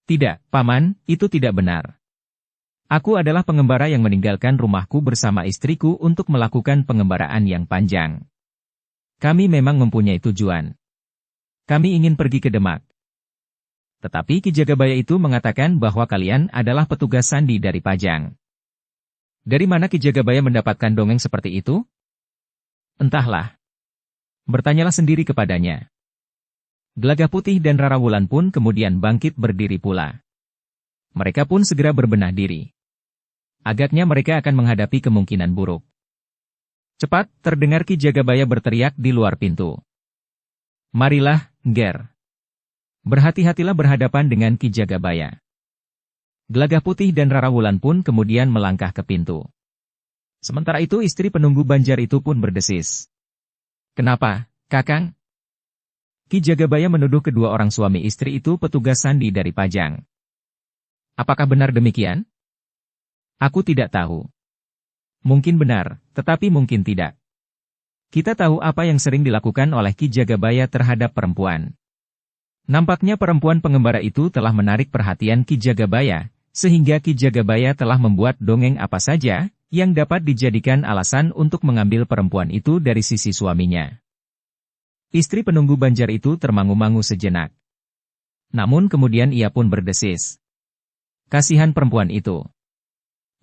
Tidak, Paman, itu tidak benar. Aku adalah pengembara yang meninggalkan rumahku bersama istriku untuk melakukan pengembaraan yang panjang. Kami memang mempunyai tujuan. Kami ingin pergi ke Demak. Tetapi Ki Jagabaya itu mengatakan bahwa kalian adalah petugas sandi dari Pajang. Dari mana Ki Jagabaya mendapatkan dongeng seperti itu? Entahlah. Bertanyalah sendiri kepadanya. Gelagah Putih dan Rarawulan pun kemudian bangkit berdiri pula. Mereka pun segera berbenah diri. Agaknya mereka akan menghadapi kemungkinan buruk. Cepat, terdengar Ki Jagabaya berteriak di luar pintu. Marilah, Nger. Berhati-hatilah berhadapan dengan Ki Jagabaya. Gelagah Putih dan Rarawulan pun kemudian melangkah ke pintu. Sementara itu istri penunggu Banjar itu pun berdesis. Kenapa, Kakang? Ki Jagabaya menuduh kedua orang suami istri itu petugas sandi dari Pajang. Apakah benar demikian? Aku tidak tahu. Mungkin benar, tetapi mungkin tidak. Kita tahu apa yang sering dilakukan oleh Ki Jagabaya terhadap perempuan. Nampaknya perempuan pengembara itu telah menarik perhatian Ki Jagabaya, sehingga Ki Jagabaya telah membuat dongeng apa saja yang dapat dijadikan alasan untuk mengambil perempuan itu dari sisi suaminya. Istri penunggu Banjar itu termangu-mangu sejenak. Namun kemudian ia pun berdesis. Kasihan perempuan itu.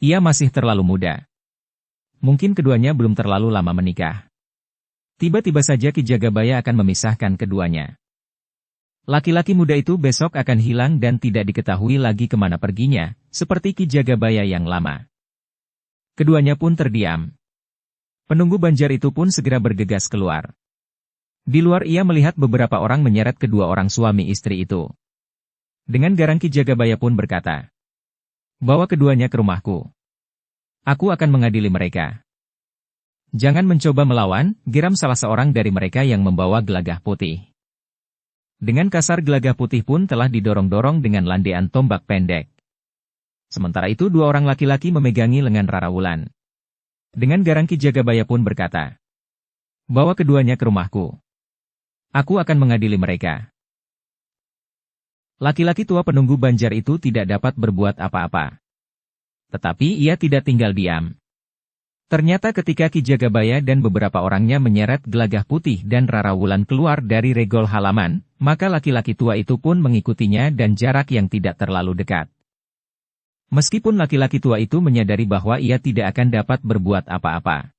Ia masih terlalu muda. Mungkin keduanya belum terlalu lama menikah. Tiba-tiba saja Ki Jagabaya akan memisahkan keduanya. Laki-laki muda itu besok akan hilang dan tidak diketahui lagi kemana perginya, seperti Ki Jagabaya yang lama. Keduanya pun terdiam. Penunggu Banjar itu pun segera bergegas keluar. Di luar ia melihat beberapa orang menyeret kedua orang suami istri itu. Dengan garang Ki Jagabaya pun berkata, "Bawa keduanya ke rumahku. Aku akan mengadili mereka." "Jangan mencoba melawan," geram salah seorang dari mereka yang membawa Gelagah Putih. Dengan kasar Gelagah Putih pun telah didorong-dorong dengan landean tombak pendek. Sementara itu dua orang laki-laki memegangi lengan Rarawulan. Dengan garang Ki Jagabaya pun berkata, "Bawa keduanya ke rumahku. Aku akan mengadili mereka." Laki-laki tua penunggu Banjar itu tidak dapat berbuat apa-apa. Tetapi ia tidak tinggal diam. Ternyata ketika Ki Jagabaya dan beberapa orangnya menyeret Gelagah Putih dan Rarawulan keluar dari regol halaman, maka laki-laki tua itu pun mengikutinya dan jarak yang tidak terlalu dekat. Meskipun laki-laki tua itu menyadari bahwa ia tidak akan dapat berbuat apa-apa.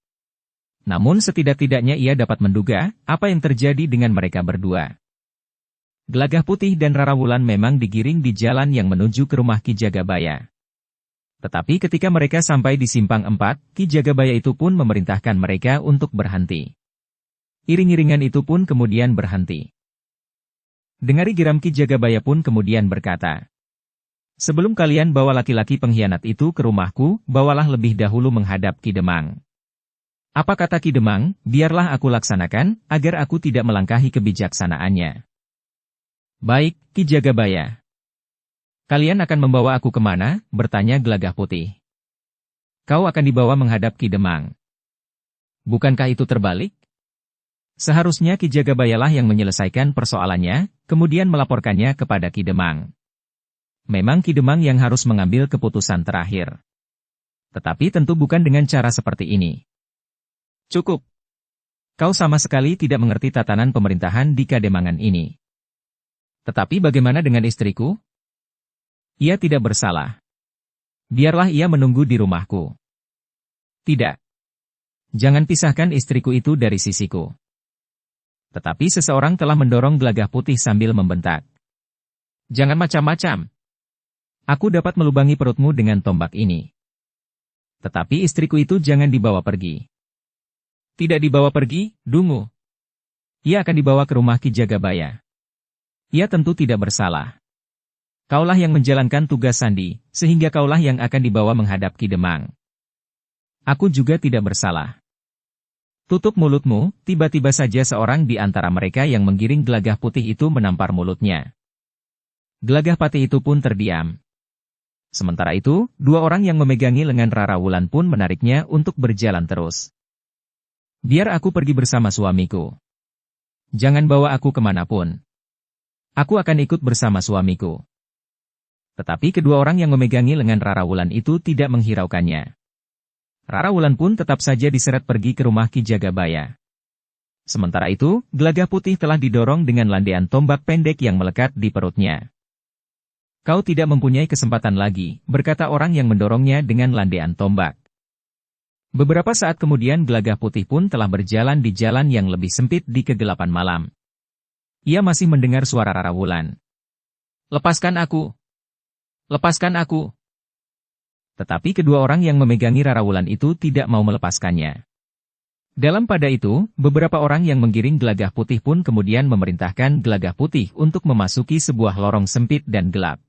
Namun setidak-tidaknya ia dapat menduga apa yang terjadi dengan mereka berdua. Gelagah Putih dan Rarawulan memang digiring di jalan yang menuju ke rumah Ki Jagabaya. Tetapi ketika mereka sampai di Simpang 4, Ki Jagabaya itu pun memerintahkan mereka untuk berhenti. Iring-iringan itu pun kemudian berhenti. Dengari geram Ki Jagabaya pun kemudian berkata, "Sebelum kalian bawa laki-laki pengkhianat itu ke rumahku, bawalah lebih dahulu menghadap Ki Demang." "Apa kata Ki Demang? Biarlah aku laksanakan, agar aku tidak melangkahi kebijaksanaannya." "Baik, Ki Jagabaya. Kalian akan membawa aku kemana?" bertanya Gelagah Putih. "Kau akan dibawa menghadap Ki Demang." "Bukankah itu terbalik? Seharusnya Ki Jagabayalah yang menyelesaikan persoalannya, kemudian melaporkannya kepada Ki Demang. Memang Ki Demang yang harus mengambil keputusan terakhir. Tetapi tentu bukan dengan cara seperti ini." "Cukup. Kau sama sekali tidak mengerti tatanan pemerintahan di Kademangan ini. Tetapi bagaimana dengan istriku? Ia tidak bersalah. Biarlah ia menunggu di rumahku. Tidak. Jangan pisahkan istriku itu dari sisiku. Tetapi seseorang telah mendorong Gelagah Putih sambil membentak. Jangan macam-macam. Aku dapat melubangi perutmu dengan tombak ini. Tetapi istriku itu jangan dibawa pergi. Tidak dibawa pergi, Dungu. Ia akan dibawa ke rumah Ki Jagabaya. Ia tentu tidak bersalah. Kaulah yang menjalankan tugas sandi, sehingga kaulah yang akan dibawa menghadap Ki Demang. Aku juga tidak bersalah. Tutup mulutmu, tiba-tiba saja seorang di antara mereka yang menggiring Gelagah Putih itu menampar mulutnya. Gelagah Putih itu pun terdiam. Sementara itu, dua orang yang memegangi lengan Rara Wulan pun menariknya untuk berjalan terus. Biar aku pergi bersama suamiku. Jangan bawa aku kemanapun. Aku akan ikut bersama suamiku. Tetapi kedua orang yang memegangi lengan Rara Wulan itu tidak menghiraukannya. Rara Wulan pun tetap saja diseret pergi ke rumah Ki Jagabaya. Sementara itu, Gelagah Putih telah didorong dengan landaian tombak pendek yang melekat di perutnya. Kau tidak mempunyai kesempatan lagi, berkata orang yang mendorongnya dengan landaian tombak. Beberapa saat kemudian Gelagah Putih pun telah berjalan di jalan yang lebih sempit di kegelapan malam. Ia masih mendengar suara Rara Wulan. Lepaskan aku! Lepaskan aku! Tetapi kedua orang yang memegangi Rara Wulan itu tidak mau melepaskannya. Dalam pada itu, beberapa orang yang menggiring Gelagah Putih pun kemudian memerintahkan Gelagah Putih untuk memasuki sebuah lorong sempit dan gelap.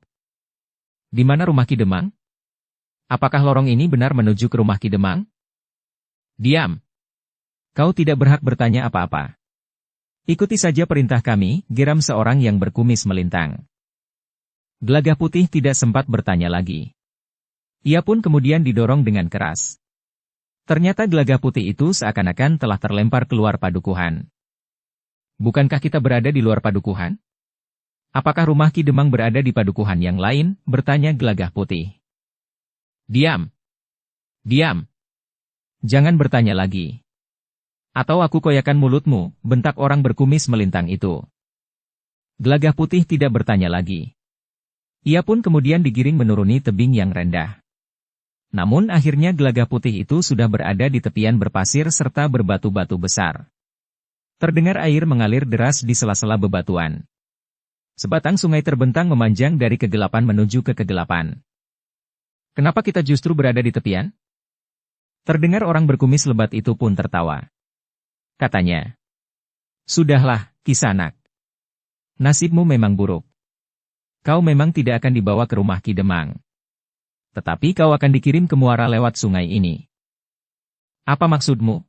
Di mana rumah Ki Demang? Apakah lorong ini benar menuju ke rumah Ki Demang? Diam! Kau tidak berhak bertanya apa-apa. Ikuti saja perintah kami, geram seorang yang berkumis melintang. Gelagah Putih tidak sempat bertanya lagi. Ia pun kemudian didorong dengan keras. Ternyata Gelagah Putih itu seakan-akan telah terlempar keluar padukuhan. Bukankah kita berada di luar padukuhan? Apakah rumah Ki Demang berada di padukuhan yang lain? Bertanya Gelagah Putih. Diam! Diam! Jangan bertanya lagi. Atau aku koyakan mulutmu, bentak orang berkumis melintang itu. Gelagah Putih tidak bertanya lagi. Ia pun kemudian digiring menuruni tebing yang rendah. Namun akhirnya Gelagah Putih itu sudah berada di tepian berpasir serta berbatu-batu besar. Terdengar air mengalir deras di sela-sela bebatuan. Sebatang sungai terbentang memanjang dari kegelapan menuju ke kegelapan. Kenapa kita justru berada di tepian? Terdengar orang berkumis lebat itu pun tertawa. Katanya, sudahlah, Kisanak. Nasibmu memang buruk. Kau memang tidak akan dibawa ke rumah Ki Demang. Tetapi kau akan dikirim ke muara lewat sungai ini. Apa maksudmu?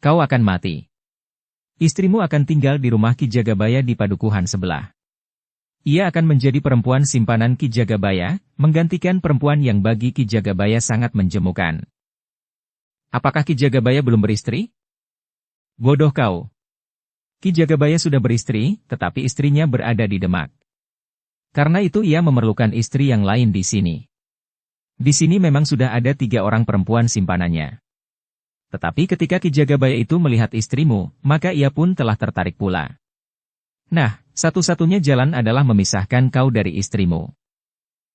Kau akan mati. Istrimu akan tinggal di rumah Ki Jagabaya di padukuhan sebelah. Ia akan menjadi perempuan simpanan Ki Jagabaya, menggantikan perempuan yang bagi Ki Jagabaya sangat menjemukan. Apakah Ki Jagabaya belum beristri? Bodoh kau. Ki Jagabaya sudah beristri, tetapi istrinya berada di Demak. Karena itu ia memerlukan istri yang lain di sini. Di sini memang sudah ada 3 orang perempuan simpanannya. Tetapi ketika Ki Jagabaya itu melihat istrimu, maka ia pun telah tertarik pula. Nah, satu-satunya jalan adalah memisahkan kau dari istrimu.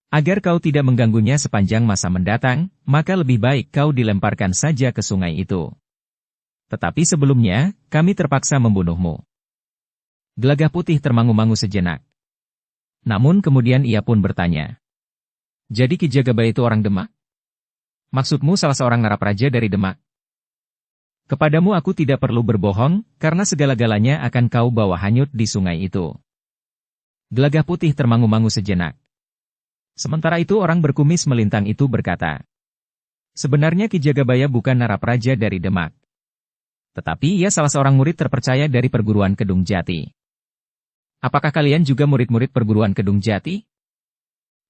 Agar kau tidak mengganggunya sepanjang masa mendatang, maka lebih baik kau dilemparkan saja ke sungai itu. Tetapi sebelumnya, kami terpaksa membunuhmu. Gelagah Putih termangu-mangu sejenak. Namun kemudian ia pun bertanya. Jadi Ki Jagabaya itu orang Demak? Maksudmu salah seorang narapraja dari Demak? Kepadamu aku tidak perlu berbohong, karena segala-galanya akan kau bawa hanyut di sungai itu. Gelagah Putih termangu-mangu sejenak. Sementara itu orang berkumis melintang itu berkata, sebenarnya Ki Jagabaya bukan narapraja dari Demak. Tetapi ia salah seorang murid terpercaya dari perguruan Kedung Jati. Apakah kalian juga murid-murid perguruan Kedung Jati?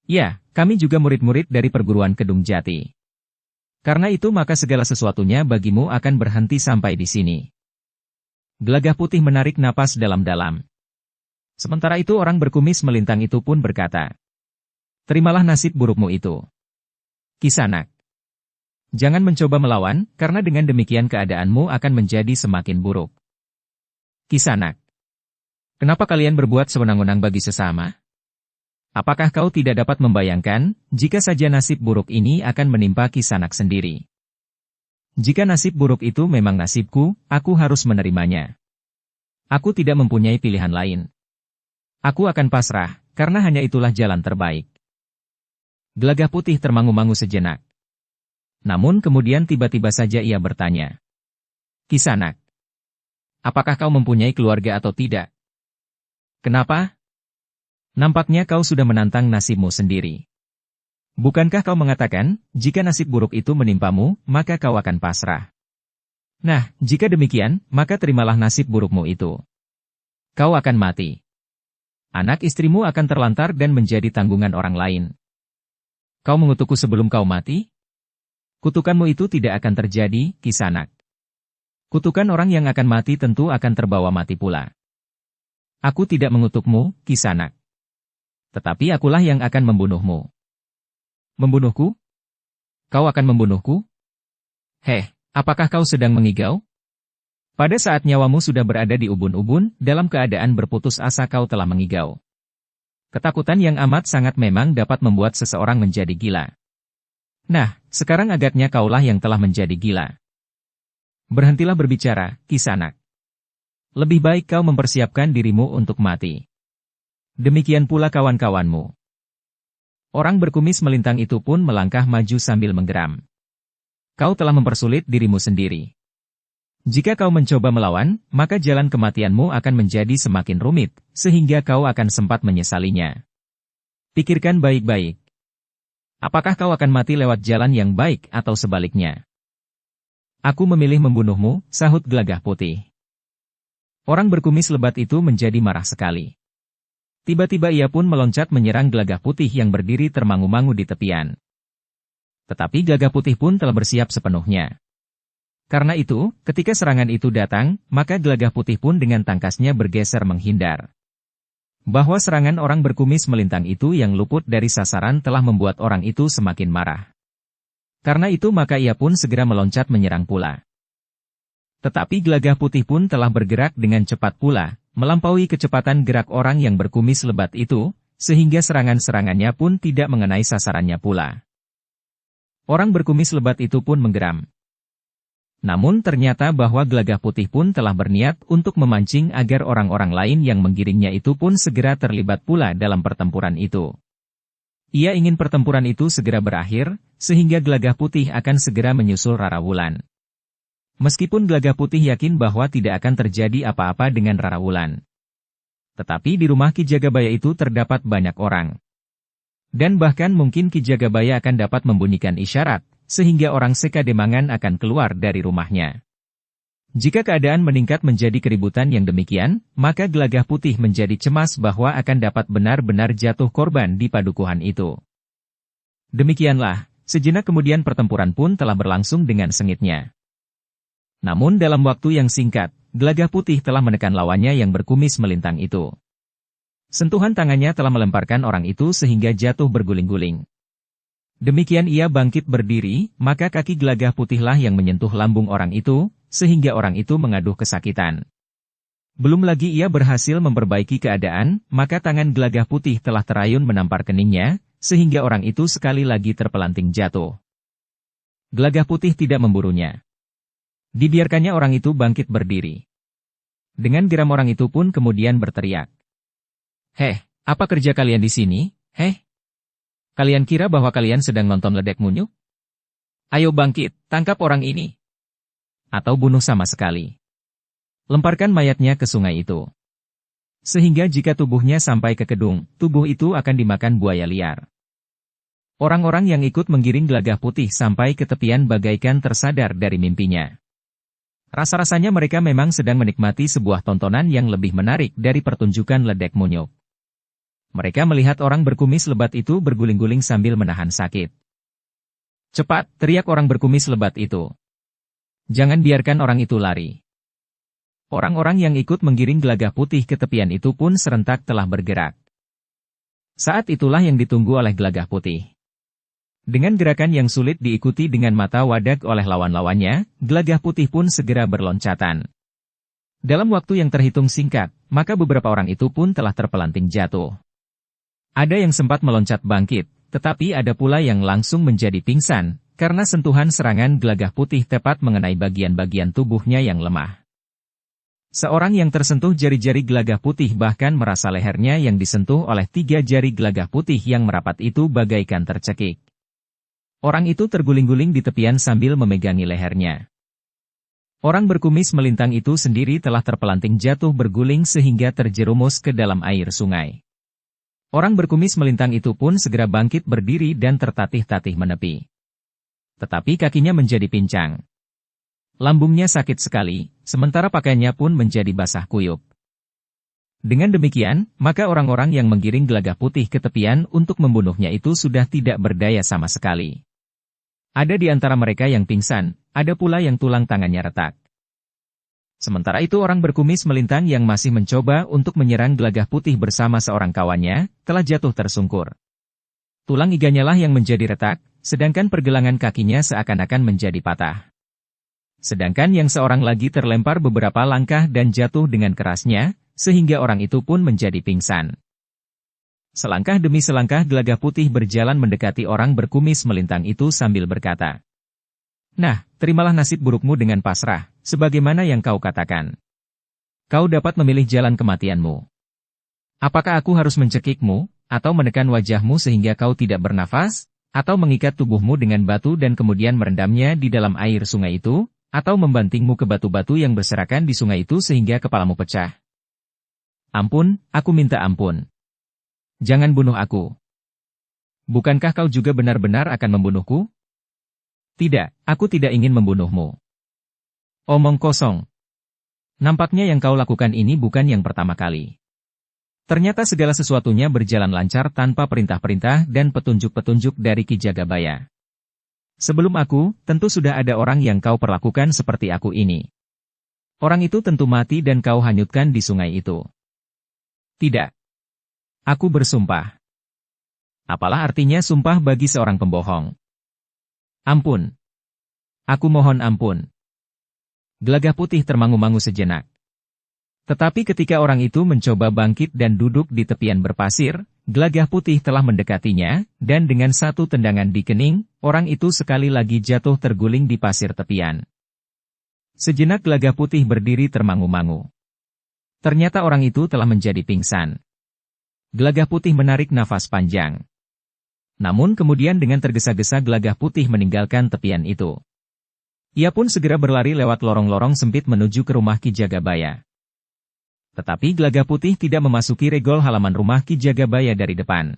Ya, kami juga murid-murid dari perguruan Kedung Jati. Karena itu maka segala sesuatunya bagimu akan berhenti sampai di sini. Gelagah Putih menarik napas dalam-dalam. Sementara itu orang berkumis melintang itu pun berkata, terimalah nasib burukmu itu. Kisanak. Jangan mencoba melawan, karena dengan demikian keadaanmu akan menjadi semakin buruk. Kisanak. Kenapa kalian berbuat sewenang-wenang bagi sesama? Apakah kau tidak dapat membayangkan, jika saja nasib buruk ini akan menimpa Kisanak sendiri? Jika nasib buruk itu memang nasibku, aku harus menerimanya. Aku tidak mempunyai pilihan lain. Aku akan pasrah, karena hanya itulah jalan terbaik. Gelagah Putih termangu-mangu sejenak. Namun kemudian tiba-tiba saja ia bertanya. Kisanak, apakah kau mempunyai keluarga atau tidak? Kenapa? Nampaknya kau sudah menantang nasibmu sendiri. Bukankah kau mengatakan, jika nasib buruk itu menimpamu, maka kau akan pasrah? Nah, jika demikian, maka terimalah nasib burukmu itu. Kau akan mati. Anak istrimu akan terlantar dan menjadi tanggungan orang lain. Kau mengutukku sebelum kau mati? Kutukanmu itu tidak akan terjadi, Kisanak. Kutukan orang yang akan mati tentu akan terbawa mati pula. Aku tidak mengutukmu, Kisanak. Tetapi akulah yang akan membunuhmu. Membunuhku? Kau akan membunuhku? Heh, apakah kau sedang mengigau? Pada saat nyawamu sudah berada di ubun-ubun, dalam keadaan berputus asa kau telah mengigau. Ketakutan yang amat sangat memang dapat membuat seseorang menjadi gila. Nah, sekarang agaknya kaulah yang telah menjadi gila. Berhentilah berbicara, Kisanak. Lebih baik kau mempersiapkan dirimu untuk mati. Demikian pula kawan-kawanmu. Orang berkumis melintang itu pun melangkah maju sambil menggeram. Kau telah mempersulit dirimu sendiri. Jika kau mencoba melawan, maka jalan kematianmu akan menjadi semakin rumit, sehingga kau akan sempat menyesalinya. Pikirkan baik-baik. Apakah kau akan mati lewat jalan yang baik atau sebaliknya? Aku memilih membunuhmu, sahut Gelagah Putih. Orang berkumis lebat itu menjadi marah sekali. Tiba-tiba ia pun meloncat menyerang Gelagah Putih yang berdiri termangu-mangu di tepian. Tetapi Gelagah Putih pun telah bersiap sepenuhnya. Karena itu, ketika serangan itu datang, maka Gelagah Putih pun dengan tangkasnya bergeser menghindar. Bahwa serangan orang berkumis melintang itu yang luput dari sasaran telah membuat orang itu semakin marah. Karena itu maka ia pun segera meloncat menyerang pula. Tetapi Gelagah Putih pun telah bergerak dengan cepat pula, melampaui kecepatan gerak orang yang berkumis lebat itu, sehingga serangan-serangannya pun tidak mengenai sasarannya pula. Orang berkumis lebat itu pun menggeram. Namun ternyata bahwa Gelagah Putih pun telah berniat untuk memancing agar orang-orang lain yang menggiringnya itu pun segera terlibat pula dalam pertempuran itu. Ia ingin pertempuran itu segera berakhir, sehingga Gelagah Putih akan segera menyusul Rarawulan. Meskipun Gelagah Putih yakin bahwa tidak akan terjadi apa-apa dengan Rarawulan. Tetapi di rumah Ki Jagabaya itu terdapat banyak orang. Dan bahkan mungkin Ki Jagabaya akan dapat membunyikan isyarat, sehingga orang Sekademangan akan keluar dari rumahnya. Jika keadaan meningkat menjadi keributan yang demikian, maka Gelagah Putih menjadi cemas bahwa akan dapat benar-benar jatuh korban di padukuhan itu. Demikianlah, sejenak kemudian pertempuran pun telah berlangsung dengan sengitnya. Namun dalam waktu yang singkat, Gelagah Putih telah menekan lawannya yang berkumis melintang itu. Sentuhan tangannya telah melemparkan orang itu sehingga jatuh berguling-guling. Demikian ia bangkit berdiri, maka kaki Gelagah Putihlah yang menyentuh lambung orang itu, sehingga orang itu mengaduh kesakitan. Belum lagi ia berhasil memperbaiki keadaan, maka tangan Gelagah Putih telah terayun menampar keningnya, sehingga orang itu sekali lagi terpelanting jatuh. Gelagah Putih tidak memburunya. Dibiarkannya orang itu bangkit berdiri. Dengan geram orang itu pun kemudian berteriak. Heh, apa kerja kalian di sini, heh? Kalian kira bahwa kalian sedang nonton ledek munyuk? Ayo bangkit, tangkap orang ini. Atau bunuh sama sekali. Lemparkan mayatnya ke sungai itu. Sehingga jika tubuhnya sampai ke kedung, tubuh itu akan dimakan buaya liar. Orang-orang yang ikut menggiring Gelagah Putih sampai ke tepian bagaikan tersadar dari mimpinya. Rasa-rasanya mereka memang sedang menikmati sebuah tontonan yang lebih menarik dari pertunjukan ledek munyuk. Mereka melihat orang berkumis lebat itu berguling-guling sambil menahan sakit. Cepat, teriak orang berkumis lebat itu. Jangan biarkan orang itu lari. Orang-orang yang ikut menggiring Gelagah Putih ke tepian itu pun serentak telah bergerak. Saat itulah yang ditunggu oleh Gelagah Putih. Dengan gerakan yang sulit diikuti dengan mata wadak oleh lawan-lawannya, Gelagah Putih pun segera berloncatan. Dalam waktu yang terhitung singkat, maka beberapa orang itu pun telah terpelanting jatuh. Ada yang sempat meloncat bangkit, tetapi ada pula yang langsung menjadi pingsan, karena sentuhan serangan Gelagah Putih tepat mengenai bagian-bagian tubuhnya yang lemah. Seorang yang tersentuh jari-jari Gelagah Putih bahkan merasa lehernya yang disentuh oleh 3 jari Gelagah Putih yang merapat itu bagaikan tercekik. Orang itu terguling-guling di tepian sambil memegangi lehernya. Orang berkumis melintang itu sendiri telah terpelanting jatuh berguling sehingga terjerumus ke dalam air sungai. Orang berkumis melintang itu pun segera bangkit berdiri dan tertatih-tatih menepi. Tetapi kakinya menjadi pincang. Lambungnya sakit sekali, sementara pakaiannya pun menjadi basah kuyup. Dengan demikian, maka orang-orang yang menggiring Gelagah Putih ke tepian untuk membunuhnya itu sudah tidak berdaya sama sekali. Ada di antara mereka yang pingsan, ada pula yang tulang tangannya retak. Sementara itu orang berkumis melintang yang masih mencoba untuk menyerang Gelagah Putih bersama seorang kawannya, telah jatuh tersungkur. Tulang iganya lah yang menjadi retak, sedangkan pergelangan kakinya seakan-akan menjadi patah. Sedangkan yang seorang lagi terlempar beberapa langkah dan jatuh dengan kerasnya, sehingga orang itu pun menjadi pingsan. Selangkah demi selangkah Gelagah Putih berjalan mendekati orang berkumis melintang itu sambil berkata, "Nah, terimalah nasib burukmu dengan pasrah, sebagaimana yang kau katakan. Kau dapat memilih jalan kematianmu. Apakah aku harus mencekikmu, atau menekan wajahmu sehingga kau tidak bernafas, atau mengikat tubuhmu dengan batu dan kemudian merendamnya di dalam air sungai itu, atau membantingmu ke batu-batu yang berserakan di sungai itu sehingga kepalamu pecah? Ampun, aku minta ampun. Jangan bunuh aku. Bukankah kau juga benar-benar akan membunuhku?" "Tidak, aku tidak ingin membunuhmu." "Omong kosong. Nampaknya yang kau lakukan ini bukan yang pertama kali." Ternyata segala sesuatunya berjalan lancar tanpa perintah-perintah dan petunjuk-petunjuk dari Ki Jagabaya. "Sebelum aku, tentu sudah ada orang yang kau perlakukan seperti aku ini. Orang itu tentu mati dan kau hanyutkan di sungai itu." "Tidak. Aku bersumpah." "Apalah artinya sumpah bagi seorang pembohong?" "Ampun. Aku mohon ampun." Gelagah Putih termangu-mangu sejenak. Tetapi ketika orang itu mencoba bangkit dan duduk di tepian berpasir, Gelagah Putih telah mendekatinya, dan dengan satu tendangan di kening, orang itu sekali lagi jatuh terguling di pasir tepian. Sejenak Gelagah Putih berdiri termangu-mangu. Ternyata orang itu telah menjadi pingsan. Gelagah Putih menarik nafas panjang. Namun kemudian dengan tergesa-gesa Gelagah Putih meninggalkan tepian itu. Ia pun segera berlari lewat lorong-lorong sempit menuju ke rumah Ki Jagabaya. Tetapi Gelagah Putih tidak memasuki regol halaman rumah Ki Jagabaya dari depan.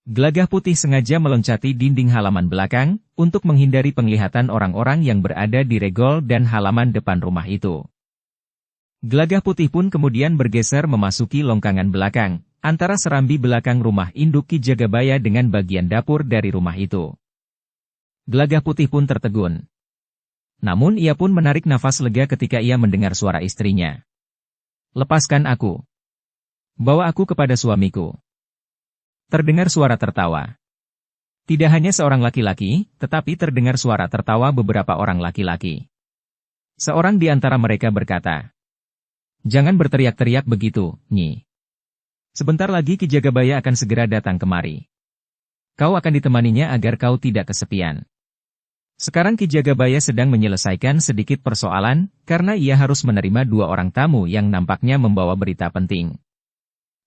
Gelagah Putih sengaja meloncati dinding halaman belakang, untuk menghindari penglihatan orang-orang yang berada di regol dan halaman depan rumah itu. Gelagah Putih pun kemudian bergeser memasuki longkangan belakang, antara serambi belakang rumah induk Ki Jagabaya dengan bagian dapur dari rumah itu. Gelagah Putih pun tertegun. Namun ia pun menarik nafas lega ketika ia mendengar suara istrinya. "Lepaskan aku. Bawa aku kepada suamiku." Terdengar suara tertawa. Tidak hanya seorang laki-laki, tetapi terdengar suara tertawa beberapa orang laki-laki. Seorang di antara mereka berkata, "Jangan berteriak-teriak begitu, Nyi. Sebentar lagi Ki Jagabaya akan segera datang kemari. Kau akan ditemaninya agar kau tidak kesepian." Sekarang Ki Jagabaya sedang menyelesaikan sedikit persoalan, karena ia harus menerima 2 orang tamu yang nampaknya membawa berita penting.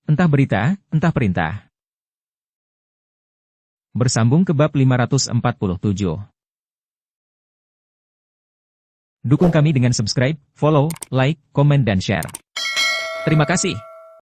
Entah berita, entah perintah. Bersambung ke bab 547. Dukung kami dengan subscribe, follow, like, komen dan share. Terima kasih.